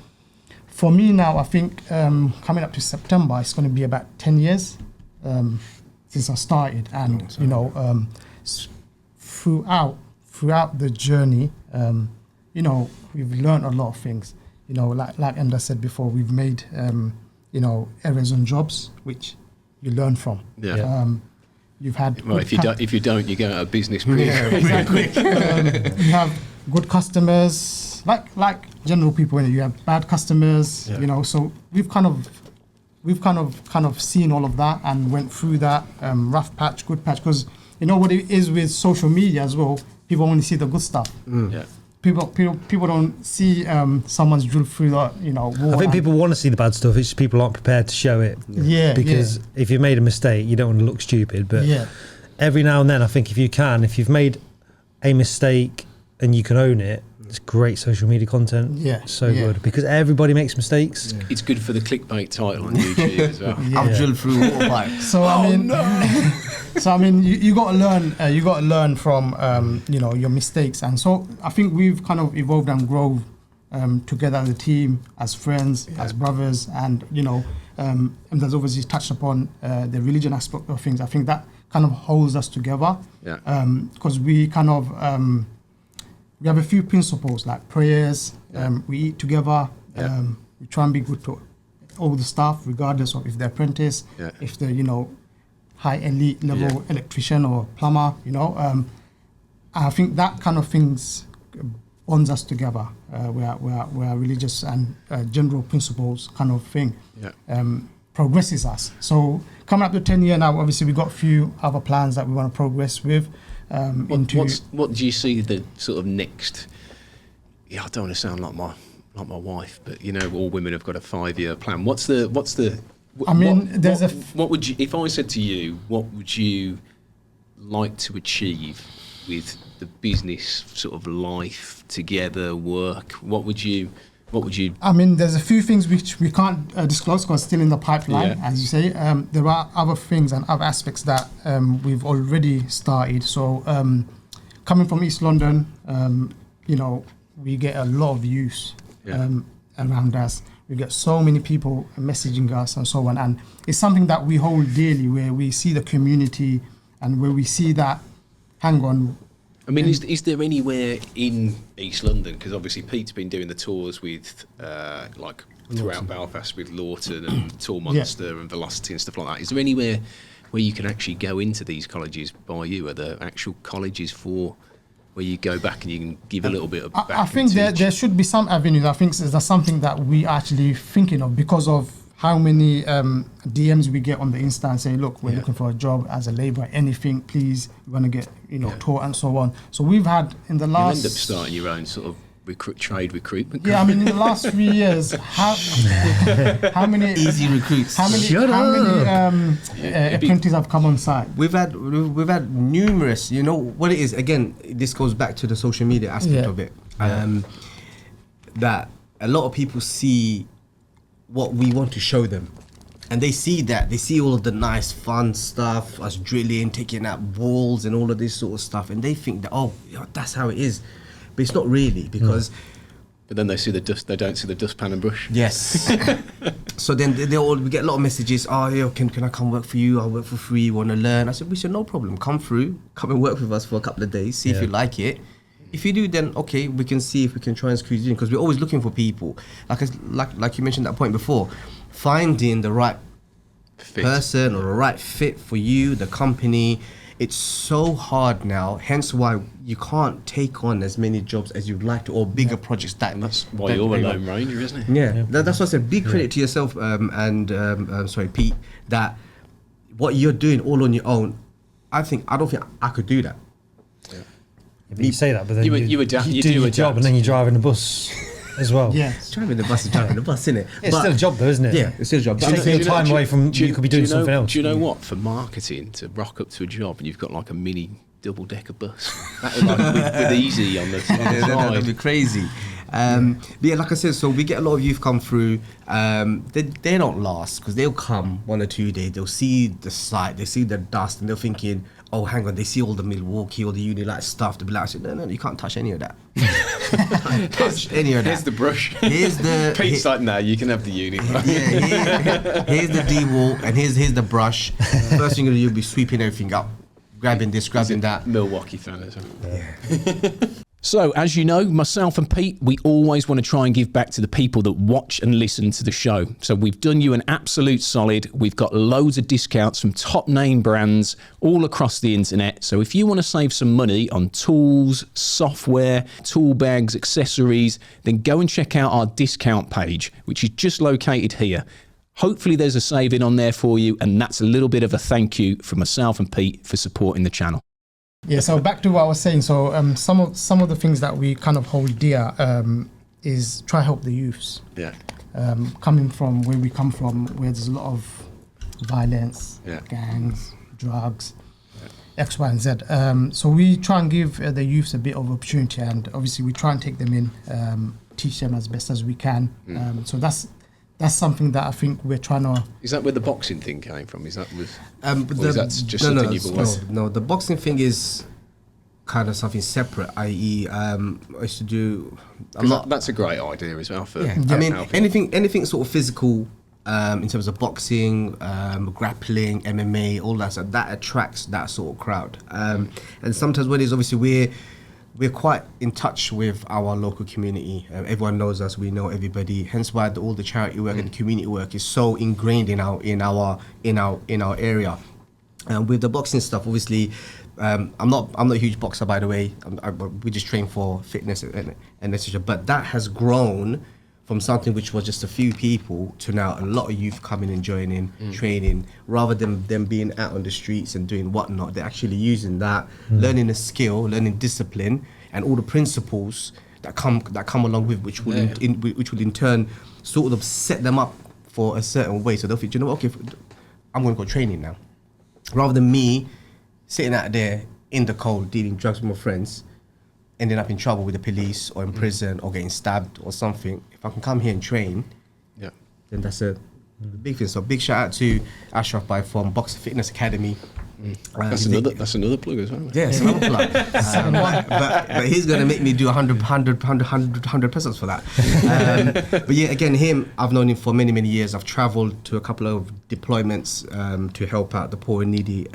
for me now, I think coming up to September, it's going to be about 10 years since I started, and throughout the journey, we've learned a lot of things. Like Emdad said before, we've made errors on jobs which you learn from. You've had
if you don't, you go out of business pretty
exactly. You have good customers, like general people. You have bad customers. So we've kind of seen all of that and went through that rough patch, good patch. Because what it is with social media as well, people only see the good stuff. People don't see someone's drilled through the wall.
I think people want to see the bad stuff. It's just people aren't prepared to show it. Because if you've made a mistake, you don't want to look stupid. But every now and then, I think if you've made a mistake and you can own it, it's great social media content. Good because everybody makes mistakes.
It's good for the clickbait title on YouTube as well.
I've drilled through water pipe.
So I mean, you got to learn. You got to learn from your mistakes, and so I think we've kind of evolved and grown together as a team, as friends, as brothers, and Emdad's obviously touched upon the religion aspect of things. I think that kind of holds us together. Because we kind of we have a few principles like prayers. We eat together. We try and be good to all the staff, regardless of if they're apprentice, if they're high elite level electrician or plumber. I think that kind of things bonds us together. We are religious and general principles kind of thing. Progresses us. So coming up to 10 year now, obviously we've got a few other plans that we want to progress with.
What do you see the sort of next? Yeah, I don't want to sound like my wife, but all women have got a 5-year plan. What would you, if I said to you, what would you like to achieve with the business sort of life together, work? What would you?
I mean, there's a few things which we can't disclose because it's still in the pipeline, as you say. There are other things and other aspects that we've already started. So coming from East London, we get a lot of use around us. We get so many people messaging us and so on. And it's something that we hold dearly, where we see the community and where we see that, hang on.
I mean, is there anywhere in East London, because obviously Pete's been doing the tours with, throughout Belfast with Lawton and Tall Monster and Velocity and stuff like that. Is there anywhere where you can actually go into these colleges by you? Are there actual colleges where you go back and you can give a little bit of back?
I think there should be some avenues. I think that's something that we are actually thinking of because of how many DMs we get on the Insta and say, look, we're looking for a job as a labourer, anything, please, we want to get, taught and so on. So we've had in the last...
You'll end up starting your own sort of trade recruitment.
Yeah, I mean, in the last 3 years, how many...
Easy recruits.
How many apprentices have come on site?
We've had numerous, what it is, again, this goes back to the social media aspect of it, that a lot of people see what we want to show them, and they see all of the nice fun stuff, us drilling, taking out walls and all of this sort of stuff, and they think that that's how it is, but it's not really, because
but then they see the dust, they don't see the dustpan and brush.
Yes. So then we get a lot of messages, can I come work for you? I'll work for free, you want to learn? We said no problem, come and work with us for a couple of days, see if you like it. If you do, then okay, we can see if we can try and squeeze you in, because we're always looking for people. Like you mentioned that point before, finding the right person or the right fit for you, the company. It's so hard now, hence why you can't take on as many jobs as you'd like to, or bigger projects.
That's why you're a lone ranger, isn't it?
Yeah. That's what I said. Big credit to yourself, sorry, Pete, that what you're doing all on your own, I don't think I could do that.
Yeah, but you say that, but then
you do
your job and then you're driving the bus as well.
Yes. Driving the bus is driving the bus, isn't it?
It's still a job though, isn't it?
Yeah, it's still a job.
It's taking your time away from, you could be doing something else.
Do you know what? For marketing, to rock up to a job and you've got like a mini double-decker bus, with easy on the side.
That'd be crazy. But yeah, like I said, so we get a lot of youth come through. They don't last, because they'll come 1 or 2 days, they'll see the site, they see the dust, and they're thinking, oh, hang on, they see all the Milwaukee, all the Unilight stuff, they'll be like, no, you can't touch any of that. Touch any of that.
Here's the brush.
Here's the...
Pete's like, no, you can have the uni.
Here's the D-wall, and here's the brush. First thing you'll be sweeping everything up, grabbing this, grabbing that.
Milwaukee fan as well. Yeah. So, as you know, myself and Pete, we always want to try and give back to the people that watch and listen to the show. So we've done you an absolute solid. We've got loads of discounts from top name brands all across the internet. So if you want to save some money on tools, software, tool bags, accessories, then go and check out our discount page, which is just located here. Hopefully there's a saving on there for you, and that's a little bit of a thank you from myself and Pete for supporting the channel.
Yeah, so back to what I was saying. So some of the things that we kind of hold dear is try help the youths.
Yeah.
Coming from where we come from, where there's a lot of violence, gangs, drugs, X, Y, and Z. So we try and give the youths a bit of opportunity, and obviously we try and take them in, teach them as best as we can. So that's something that I think we're trying to...
Is that where the boxing thing came from? Is that with... or is that just something you've always...
No, the boxing thing is kind of something separate, i.e. I used to do...
That's a great idea as well for...
Yeah. I mean, anything sort of physical in terms of boxing, grappling, MMA, all that stuff, that attracts that sort of crowd. And sometimes when it's obviously we're quite in touch with our local community. Everyone knows us. We know everybody. Hence why all the charity work and community work is so ingrained in our area. With the boxing stuff, obviously, I'm not a huge boxer, by the way. We just train for fitness and etc. But that has grown from something which was just a few people to now a lot of youth coming and joining, training, rather than them being out on the streets and doing whatnot. They're actually using that, learning a skill, learning discipline, and all the principles that come along with, which will in turn sort of set them up for a certain way. So they'll think, you know what, okay, I'm going to go training now, rather than me sitting out there in the cold dealing drugs with my friends, ending up in trouble with the police or in prison or getting stabbed or something. If I can come here and train, then that's a big thing. So big shout out to Asheville from Boxer Fitness Academy.
That's another plug as well.
Yeah, it's another plug. But he's going to make me do 100 pesos for that. But yeah, again, I've known him for many, many years. I've travelled to a couple of deployments to help out the poor and needy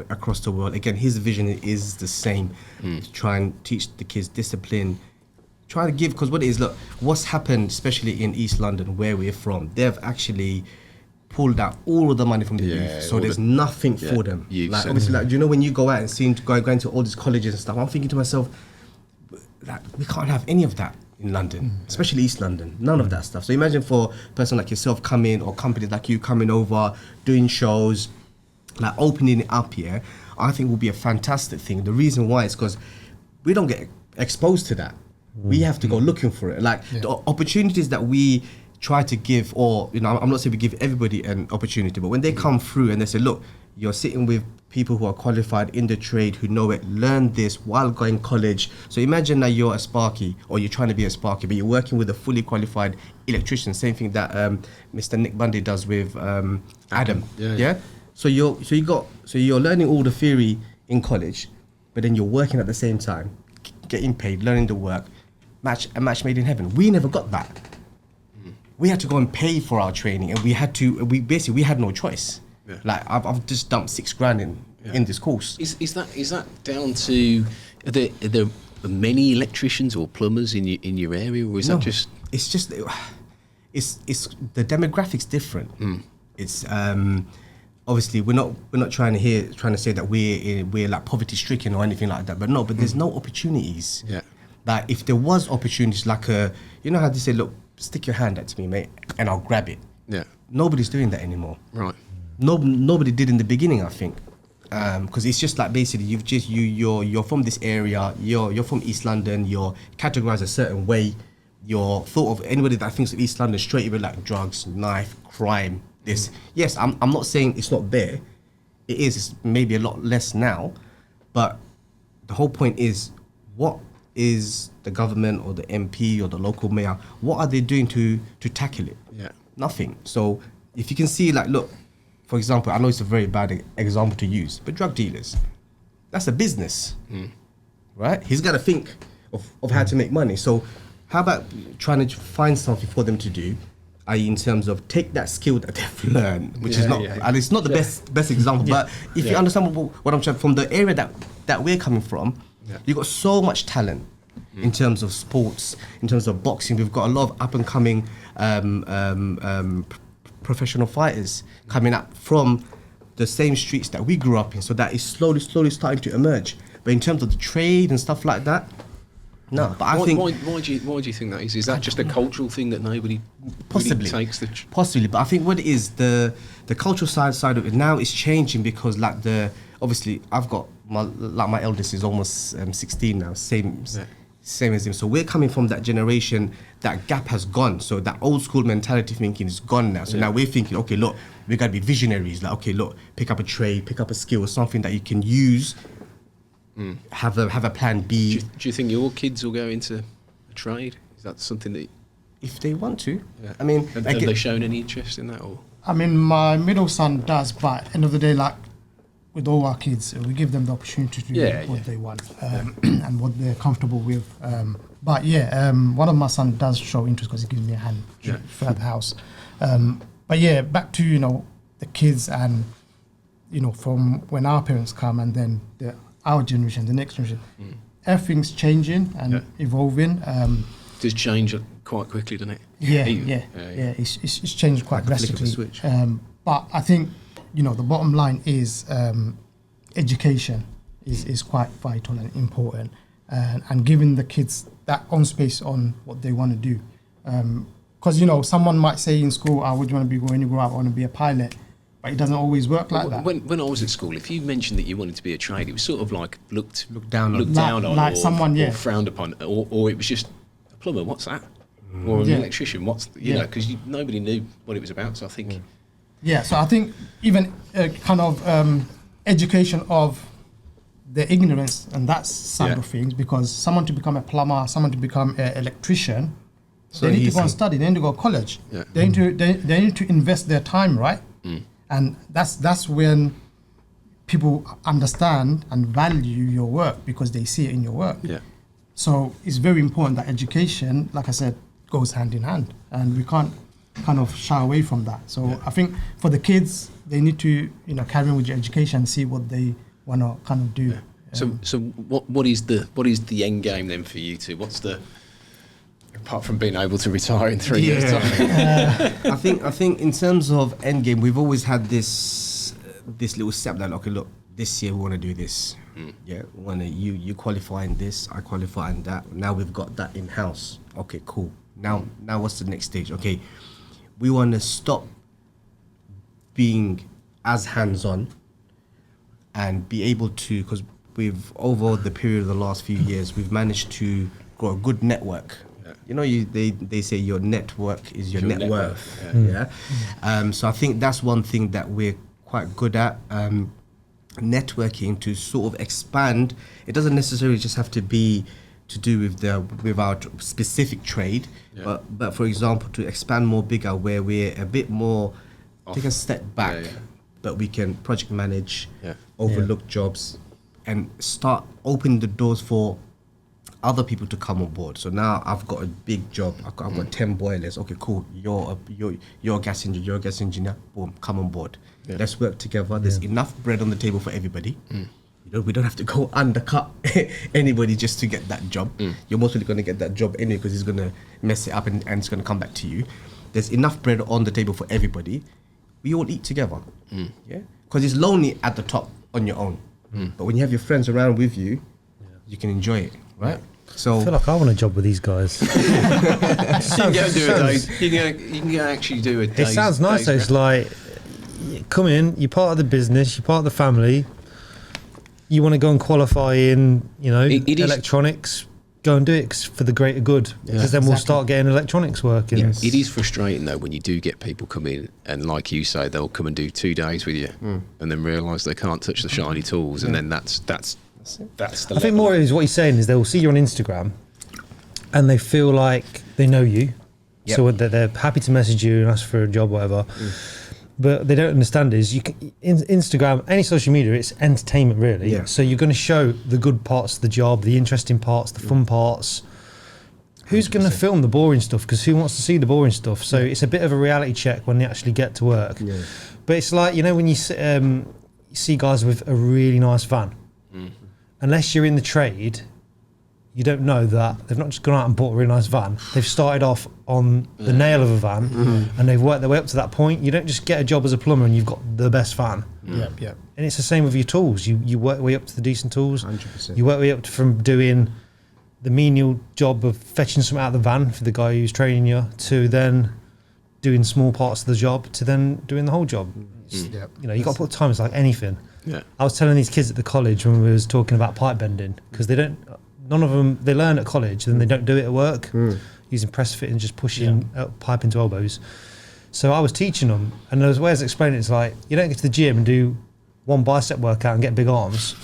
across the world. Again, his vision is the same, to try and teach the kids discipline, try to give, because what it is, look, what's happened, especially in East London, where we're from, they've actually pulled out all of the money from the youth, so there's nothing for them. Like, obviously, like, do you know when you go out and see going to all these colleges and stuff, I'm thinking to myself, like, we can't have any of that in London, especially East London, none of that stuff. So imagine for a person like yourself coming, or companies like you coming over, doing shows, like opening it up here, I think will be a fantastic thing. The reason why is because we don't get exposed to that. We have to go looking for it. Like the opportunities that we try to give, or, you know, I'm not saying we give everybody an opportunity, but when they come through and they say, look, you're sitting with people who are qualified in the trade, who know it, learn this while going college. So imagine that you're a Sparky, or you're trying to be a Sparky, but you're working with a fully qualified electrician. Same thing that Mr. Nick Bundy does with Adam. Yeah. So you're learning all the theory in college, but then you're working at the same time, getting paid, learning the work, a match made in heaven. We never got that. We had to go and pay for our training, and we had no choice. Yeah. Like I've just dumped $6,000 in this course. Is
that down to are there many electricians or plumbers in your area, or is that just?
It's just it's the demographics different. It's obviously we're not trying to say that we're like poverty stricken or anything like that, but there's no opportunities. Yeah. Like if there was opportunities, like you know how they say, look, stick your hand out to me, mate, and I'll grab it. Yeah. Nobody's doing that anymore. Right. Nobody did in the beginning, I think, because it's just like basically you're from this area, you're from East London, you're categorized a certain way, you're thought of anybody that thinks of East London straight away like drugs, knife, crime. This. Yes, I'm not saying it's not there. It is. It's maybe a lot less now, but the whole point is, what is the government or the MP or the local mayor, what are they doing to tackle it? Yeah. Nothing. So if you can see, like, look, for example, I know it's a very bad example to use, but drug dealers, that's a business, right? He's got to think of how to make money. So how about trying to find something for them to do, i.e. in terms of take that skill that they've learned, which is not, and it's not the best example, but if you understand what I'm trying, from the area that we're coming from, you've got so much talent in terms of sports, in terms of boxing. We've got a lot of up and coming professional fighters coming up from the same streets that we grew up in. So that is slowly starting to emerge. But in terms of the trade and stuff like that, no. But I think
why do you think that is? Is that just a cultural thing that nobody
possibly
really takes
possibly? But I think what it is, the cultural side of it now is changing, because like obviously I've got my eldest is almost 16 now, same as him. So we're coming from that generation, that gap has gone. So that old school mentality thinking is gone now. So now we're thinking, okay, look, we got to be visionaries. Like, okay, look, pick up a trade, pick up a skill, something that you can use. Have a plan B.
Do you think your kids will go into a trade? Is that something that,
if they want to? Yeah. I mean,
have they shown any interest in that? Or
I mean, my middle son does, but at the end of the day, like with all our kids, we give them the opportunity to do what they want and what they're comfortable with. But one of my sons does show interest because he gives me a hand throughout the house. But yeah, back to the kids, and from when our parents come, and then our generation, the next generation, everything's changing and evolving.
Does change quite quickly, doesn't it?
Yeah. It's changed quite drastically.
Switch.
But I think, you know, the bottom line is education is quite vital and important, and giving the kids that own space on what they want to do. Because, you know, someone might say in school, what do you want to be when you grow up? I want to be a pilot. But it doesn't always work like that.
When I was at school, if you mentioned that you wanted to be a trade, it was sort of like looked down on,
like
or,
someone,
or frowned upon, or it was just a plumber. What's that? Or an electrician. What's you know? Because nobody knew what it was about. So I think.
Yeah. So I think even kind of education of the ignorance and that side of things, because someone to become a plumber, someone to become an electrician, they need to go and study. They need to go to college. Yeah. They need to invest their time, right? And that's when people understand and value your work, because they see it in your work. Yeah. So it's very important that education, like I said, goes hand in hand, and we can't kind of shy away from that. So I think for the kids, they need to, you know, carry on with your education and see what they want to kind of do.
Yeah. So what is the end game then for you two? What's the, apart from being able to retire in 3 years' time?
I think in terms of end game, we've always had this little step that, okay, look, this year we want to do this. Yeah, when you qualify in this, I qualify in that. Now we've got that in house. Okay, cool. Now what's the next stage? Okay, we want to stop being as hands-on and be able to, because we've, over the period of the last few years, we've managed to grow a good network. You know, they say your network is your net worth. So I think that's one thing that we're quite good at, networking, to sort of expand. It doesn't necessarily just have to be to do with our specific trade, but for example, to expand more bigger, where we're a bit more, take a step back, but we can project manage, overlook jobs, and start opening the doors for other people to come on board. So now I've got a big job. I've got 10 boilers. Okay, cool. You're a gas engineer. You're a gas engineer. Boom, come on board. Let's work together. There's enough bread on the table for everybody. You know, we don't have to go undercut anybody just to get that job. You're mostly going to get that job anyway, because he's going to mess it up and it's going to come back to you. There's enough bread on the table for everybody. We all eat together. Yeah, because it's lonely at the top on your own. But when you have your friends around with you, you can enjoy it, right? So
I feel like I want a job with these guys.
You can go and do a day. You can go actually do a day.
It sounds nice though. It's like, come in, you're part of the business, you're part of the family. You want to go and qualify in, you know, electronics. Go and do it for the greater good, because then we'll start getting electronics working.
Yes. It is frustrating though when you do get people come in and, like you say, they'll come and do 2 days with you, and then realise they can't touch the shiny tools, and then that's the
I think more is what he's saying is they'll see you on Instagram and they feel like they know you, so they're happy to message you and ask for a job, whatever. But they don't understand is you can, Instagram, any social media, it's entertainment really. So you're going to show the good parts of the job, the interesting parts, the fun parts. Who's going to film the boring stuff? Because who wants to see the boring stuff? So it's a bit of a reality check when they actually get to work. But it's like, you know, when you see guys with a really nice van, unless you're in the trade, you don't know that they've not just gone out and bought a really nice van. They've started off on the nail of a van, and they've worked their way up to that point. You don't just get a job as a plumber and you've got the best van. And it's the same with your tools. You work your way up to the decent tools.
100%.
You work your way up from doing the menial job of fetching something out of the van for the guy who's training you, to then doing small parts of the job, to then doing the whole job. You know, you got to put time. It's like anything. I was telling these kids at the college when we was talking about pipe bending, because none of them, they learn at college, then they don't do it at work, using press fit and just pushing pipe into elbows. So I was teaching them, and there's ways of explaining it. It's like, you don't get to the gym and do one bicep workout and get big arms.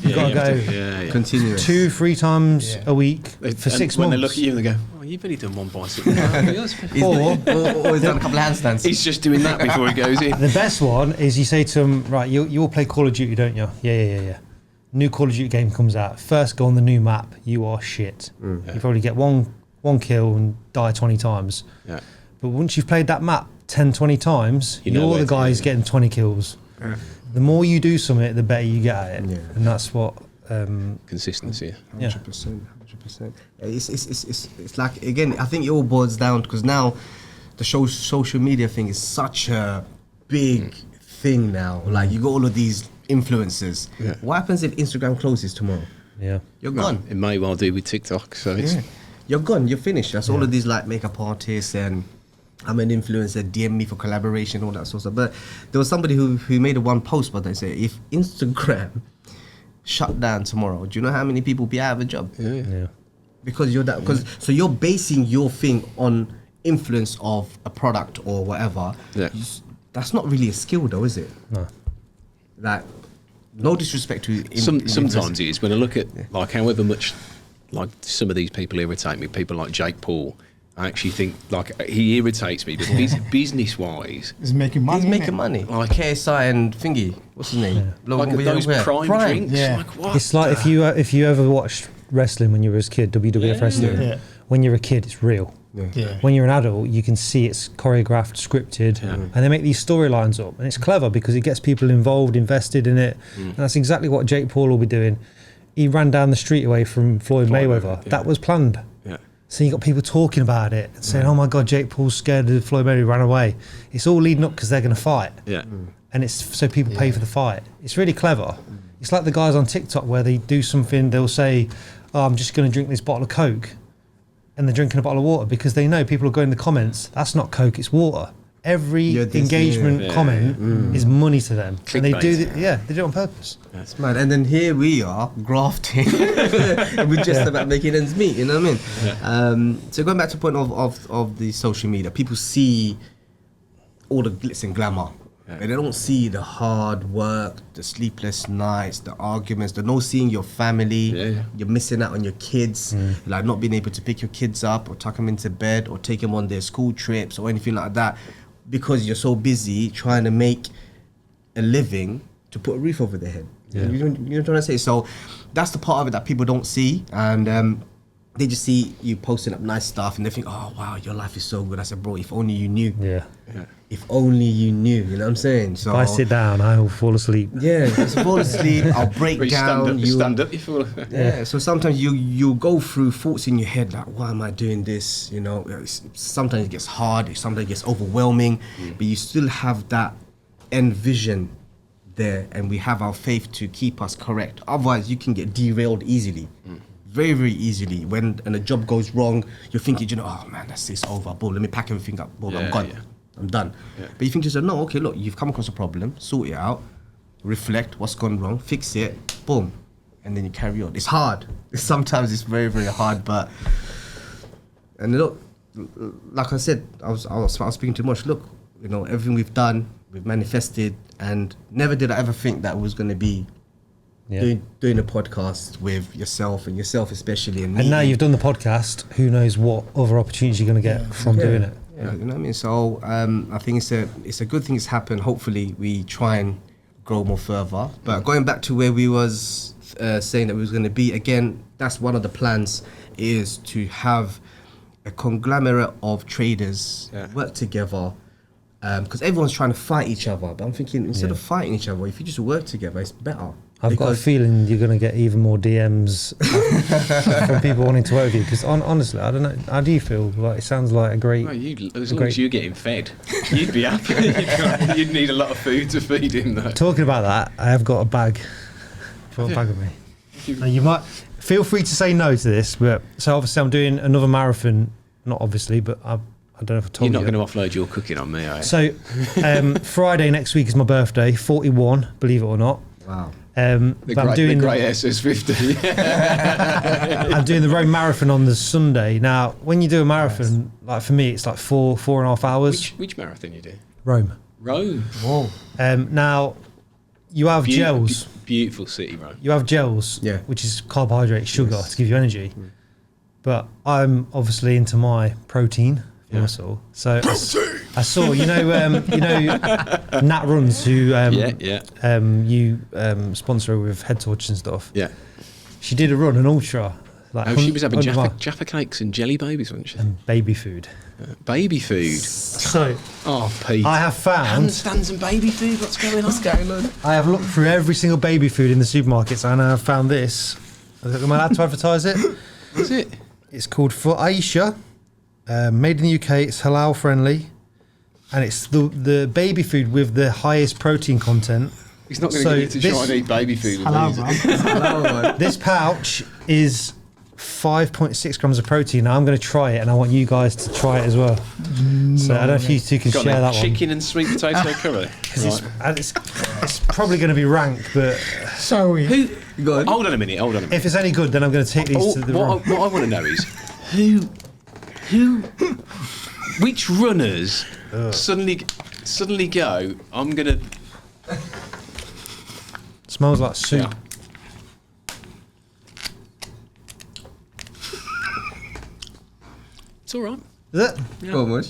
You've got to go
continuous
2-3 times a week for 6 months.
When they look at you and they go, oh, you've only done one bicep.
or he's done a couple of handstands.
He's just doing that before he goes in.
The best one is you say to them, right, you all play Call of Duty, don't you? Yeah. New Call of Duty game comes out. First go on the new map, you are shit. You probably get one kill and die 20 times. But once you've played that map 10-20 times, you're the guy who's getting 20 kills. The more you do something, the better you get at it. And that's what
Consistency.
100%. It's like, again, I think it all boils down because now the social media thing is such a big thing now. Like you got all of these influencers.
Yeah.
What happens if Instagram closes tomorrow?
Yeah.
You're gone.
It may well do with TikTok. So it's
You're gone. You're finished. That's all of these like makeup artists and I'm an influencer, DM me for collaboration, all that sort of stuff. But there was somebody who made a one post, but they say if Instagram shut down tomorrow, do you know how many people will be out of a job?
Yeah.
Because you're that. Because so you're basing your thing on influence of a product or whatever.
Yeah.
That's not really a skill, though, is it?
No.
Like, no disrespect to.
Sometimes it is. When I look at like however much, like some of these people irritate me. People like Jake Paul. I actually think like he irritates me, but business wise,
He's making money.
He's making
innit?
money. Like KSI and Thingy. What's his name?
like those prime drinks.
Yeah.
Like what?
It's like if you ever watched wrestling when you were a kid, WWF wrestling.
Yeah.
When you're a kid, it's real.
Yeah.
When you're an adult, you can see it's choreographed, scripted, and they make these storylines up, and it's clever because it gets people involved, invested in it, and that's exactly what Jake Paul will be doing. He ran down the street away from Floyd Mayweather.
Yeah.
That was planned.
Yeah.
So you got people talking about it and saying, "Oh my God, Jake Paul's scared of Floyd Mayweather, ran away." It's all leading up because they're going to fight,
Yeah.
and it's so people pay for the fight. It's really clever. It's like the guys on TikTok where they do something. They'll say, "Oh, I'm just going to drink this bottle of Coke," and they're drinking a bottle of water because they know people will go in the comments. That's not Coke, it's water. Every engagement comment is money to them, and they do. They do it on purpose.
That's mad. And then here we are grafting. We're just about making ends meet. You know what I mean? So going back to the point of the social media, people see all the glitz and glamour. And they don't see the hard work, the sleepless nights, the arguments, the no seeing your family. You're missing out on your kids, like not being able to pick your kids up or tuck them into bed or take them on their school trips or anything like that because you're so busy trying to make a living to put a roof over their head. You know what I'm trying to say? So that's the part of it that people don't see. And they just see you posting up nice stuff and they think, oh, wow, your life is so good. I said, bro, if only you knew. If only you knew, you know what I'm saying? So
if I sit down, I will fall asleep.
Yeah, just fall asleep, I'll break down.
Stand up, you fall.
Yeah, so sometimes you go through thoughts in your head like, why am I doing this? You know, sometimes it gets hard, sometimes it gets overwhelming, but you still have that end vision there and we have our faith to keep us correct. Otherwise, you can get derailed easily. Very, very easily. When a job goes wrong, you're thinking, you know, oh man, that's this over. Boom, let me pack everything up. Boom, I'm gone. I'm done. But you think to yourself, no, okay, look, you've come across a problem, sort it out, reflect what's gone wrong, fix it, boom, and then you carry on. It's hard. Sometimes it's very, very hard, but and look, like I said, I was speaking to Mosh. Look, you know, everything we've done, we've manifested, and never did I ever think that it was going to be doing a podcast with yourself and yourself especially. And
now you've done the podcast, who knows what other opportunities you're going to get from doing it.
Yeah, you know what I mean? So I think it's a good thing it's happened. Hopefully we try and grow more further. But going back to where we was saying that we was going to be, again, that's one of the plans is to have a conglomerate of traders work together. Because everyone's trying to fight each other. But I'm thinking, instead of fighting each other, if you just work together, it's better.
I've got a feeling you're going to get even more DMs from people wanting to work with you. Because honestly, I don't know. How do you feel? Like it sounds like a great.
Well, as long as you're getting fed, you'd be happy. You'd need a lot of food to feed him, though.
Talking about that, I have got a bag. A bag of me. Now, you might feel free to say no to this, but so obviously I'm doing another marathon. Not obviously, but I don't know if I told you.
You're not going to offload your cooking on me, are you?
So Friday next week is my birthday, 41. Believe it or not.
Wow.
I'm doing
the great SS50.
I'm doing the Rome Marathon on the Sunday. Now, when you do a marathon, like for me, it's like 4.5 hours.
Which marathon you do?
Rome.
Whoa.
Now, you have gels.
Beautiful city, Rome.
You have gels, which is carbohydrate, sugar to give you energy. But I'm obviously into my protein. So I saw, you know, Nat Runs, who you sponsor her with head torch and stuff.
Yeah.
She did a run, an ultra. Like
Oh, she was having
100 miles.
Jaffa cakes and jelly babies, wasn't she?
And baby food.
Baby food.
So
Oh, Pete.
I have found.
Handstands and baby food. What's going on?
I have looked through every single baby food in the supermarkets, and I have found this. Am I allowed to advertise it?
Is it?
It's called For Aisha, made in the UK. It's halal friendly, and it's the baby food with the highest protein content.
He's not going to get you to try and eat baby food.
Halal,
is
bro.
he?
This pouch is 5.6 grams of protein. Now I'm going to try it, and I want you guys to try it as well. So I don't know if you two can
Got
share
that
that one.
chicken and sweet potato curry.
'Cause
Right.
it's probably going to be rank, but
So we.
Who?
Go on.
Hold on a minute.
if it's any good, then I'm going to take these
Oh,
to the
what,
run.
what I want to know is which runners suddenly go, I'm going to.
Smells like soup.
It's all right.
Is it?
Go on, Mosh.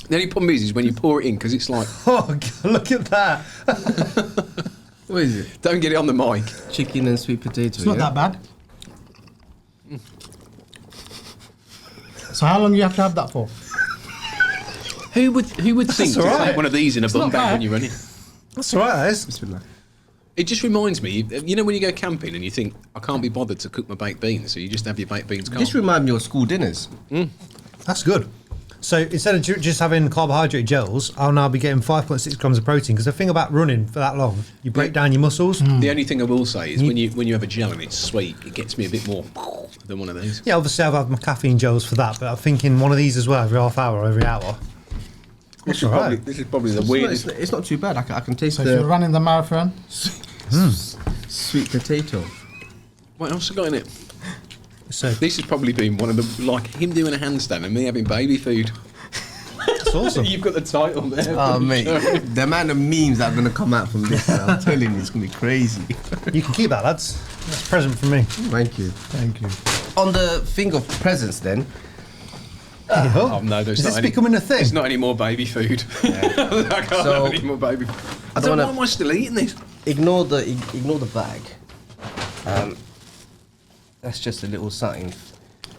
The only problem is when you pour it in, because it's like,
Oh, God, look at that.
What is it?
don't get it on the mic.
Chicken and sweet potato.
It's not that bad. So how long do you have to have that for?
Who would think to
all right.
take one of these in a bum
not
bag
bad.
when you're running?
That's all right, that is.
Bismillah.
It just reminds me, you know, when you go camping and you think, I can't be bothered to cook my baked beans, so you just have your baked beans cold.
This remind me of school dinners.
That's good. So instead of just having carbohydrate gels, I'll now be getting 5.6 grams of protein. Because the thing about running for that long, you break down your muscles.
The only thing I will say is when you have a gel and it's sweet, it gets me a bit more than one of these.
Yeah, obviously I've had my caffeine gels for that, but I'm thinking one of these as well every half hour or every hour.
This
all right.
this is probably the
It's not,
weirdest.
it's not too bad. I can taste
So if you're
the
running the marathon,
sweet potato.
What else have I got in it?
So
This has probably been one of the, like him doing a handstand and me having baby food.
it's awesome.
You've got the title there.
Oh, mate. The amount of memes that are going to come out from this, I'm telling you, it's going to be crazy.
You can keep that, lads. That's a present from me.
Thank you.
thank you.
On the thing of presents, then,
Oh no, there's
Is
not
this
any,
becoming a thing?
There's not any more baby food. I can't
So-
have any more baby food.
I
I
don't
don't know
wanna-
why am I still eating this?
ignore the bag. That's just a little something.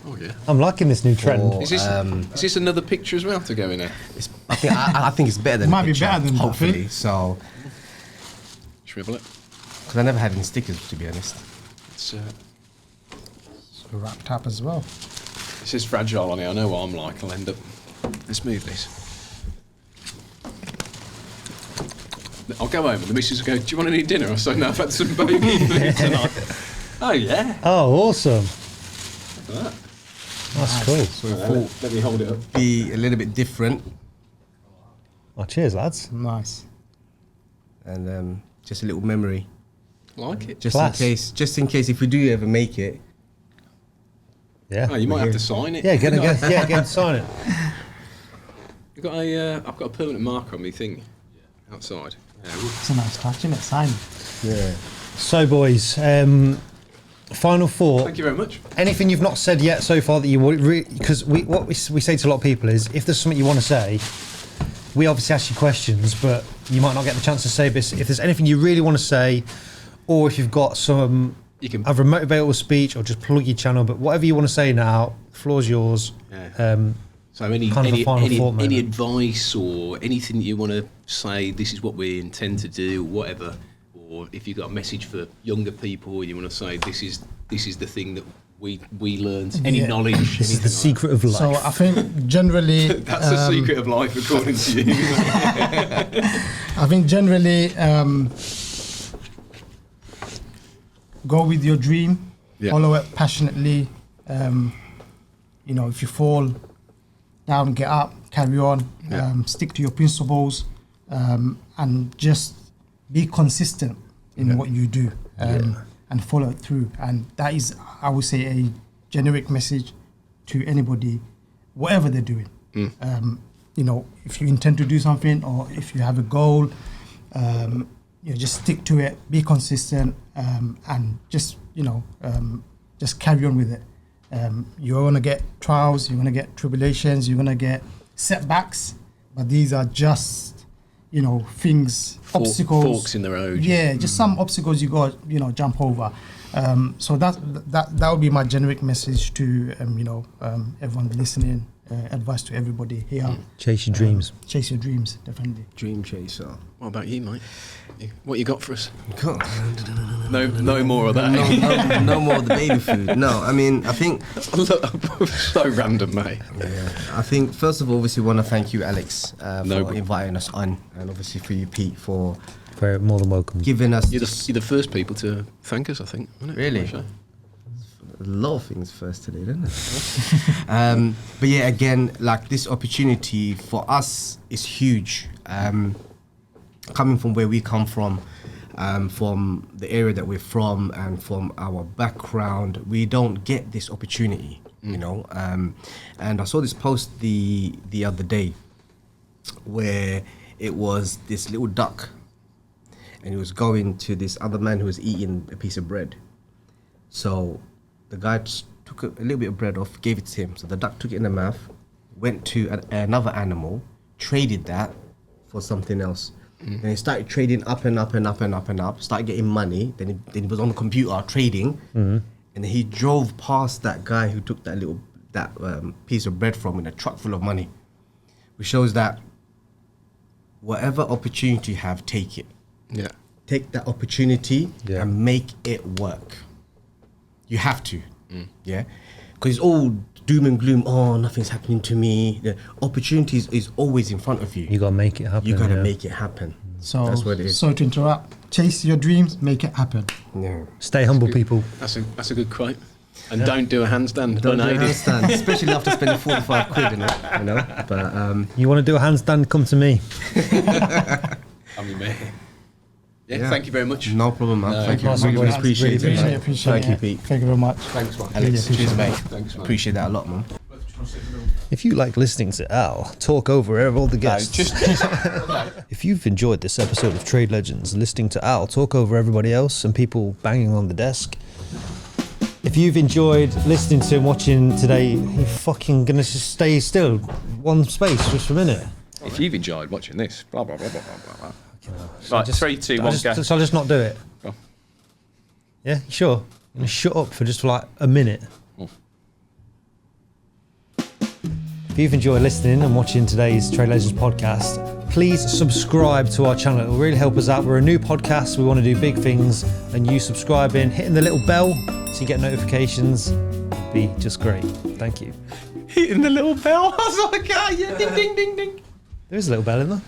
Oh yeah.
I'm liking this new trend.
For,
Is this another picture as well to go in there?
I think it's better than
Might
the
be
picture,
better than that,
hopefully.
eh?
So,
Shrivel it.
because I never had any stickers, to be honest.
It's,
So wrapped up as well.
this is fragile on it. I know what I'm like. I'll end up. Let's move this. I'll go home and the missus will go, do you want any dinner? I say, no, I've had some baby food tonight. Oh yeah.
Oh, awesome.
Look at that.
That's cool.
So I thought
Let me hold it up.
be a little bit different,
Oh, cheers, lads.
Nice.
and just a little memory,
Like it.
just
Class.
in case if we do ever make it.
Yeah.
Oh, you might have to sign it.
Yeah, get him to sign it.
You've got a, I've got a permanent marker on my thing outside. Yeah,
It's a nice touch, isn't it? Sign.
Yeah.
So, boys, final thought.
thank you very much.
Anything you've not said yet so far that you would, because what we say to a lot of people is, if there's something you want to say, we obviously ask you questions, but you might not get the chance to say this. If there's anything you really want to say, or if you've got some
You can.
either a motivational speech or just plug your channel, but whatever you want to say now, the floor's yours.
Yeah. So any
Kind of a final thought
any
moment.
advice or anything that you want to say, this is what we intend to do, whatever, or if you've got a message for younger people, you want to say this is the thing that we learned, any
Yeah.
knowledge.
This is the
anything like
secret of life.
So I think generally,
that. That's the secret of life, according to you.
I think generally, go with your dream,
Yeah.
follow it passionately. You know, if you fall down, get up, carry on,
Yeah.
stick to your principles, and just be consistent in what you do, and follow it through. And that is, I would say, a generic message to anybody, whatever they're doing. You know, if you intend to do something or if you have a goal, you know, just stick to it, be consistent, and just, you know, just carry on with it. You're going to get trials, you're going to get tribulations, you're going to get setbacks, but these are just, you know, things, obstacles.
Forks in the road.
Yeah, just some obstacles you got, you know, jump over. So that would be my generic message to everyone listening. Advice to everybody here.
Chase your dreams.
Chase your dreams, definitely.
Dream chaser.
What about you, mate? What you got for us?
God.
No more of that.
No more of the baby food. No, I mean, I think...
So random, mate.
Yeah, I think, first of all, obviously, want to thank you, Alex, for inviting us on, and obviously for you, Pete, for...
Very more than welcome.
Giving us...
You're the first people to thank us, I think, wasn't it?
Really? A lot of things first today, didn't it? But yeah, again, like this opportunity for us is huge. Coming from where we come from the area that we're from, and from our background, we don't get this opportunity, you know. And I saw this post the other day where it was this little duck, and he was going to this other man who was eating a piece of bread. So the guy just took a little bit of bread off, gave it to him. So the duck took it in the mouth, went to another animal, traded that for something else. And he started trading up and up and up and up and up, started getting money. Then he was on the computer trading. And then he drove past that guy who took that piece of bread from in a truck full of money. Which shows that whatever opportunity you have, take it.
Yeah.
Take that opportunity and make it work. You have to, yeah? Because it's all doom and gloom. Oh, nothing's happening to me. The opportunities is always in front of you.
You got to make it happen.
You got to make it happen.
So
that's what it is.
So to interrupt, chase your dreams, make it happen.
Yeah.
Stay humble, people.
That's a good quote. And don't do a handstand.
Don't do a handstand, especially after spending 45 quid in it, you know? But
you want to do a handstand, come to me.
I'm your mate. Yeah, thank you very much.
No problem, man. Thank you.
Awesome.
Really appreciate it.
Appreciate
Thank you,
it.
Pete.
Thank you very much.
Thanks, man.
Alex,
Really
cheers, mate.
Thanks, man.
Appreciate that a lot, man.
If you like listening to Al talk over all the guests, if you've enjoyed this episode of Trade Legends, listening to Al talk over everybody else and people banging on the desk, if you've enjoyed listening to and watching today, you fucking gonna just stay still, one space just for a minute.
If you've enjoyed watching this, blah, blah, blah, blah, blah, blah.
So
Right, 3, 2, 1, go.
So I'll just not do it.
Go.
Yeah, sure. I'm gonna shut up for just like a minute. If you've enjoyed listening and watching today's Trade Legends podcast, please subscribe to our channel. It will really help us out. We're a new podcast. We want to do big things, and you subscribing, hitting the little bell so you get notifications, would be just great. Thank you.
Hitting the little bell. I was like, yeah, ding, ding, ding, ding.
There is a little bell in there.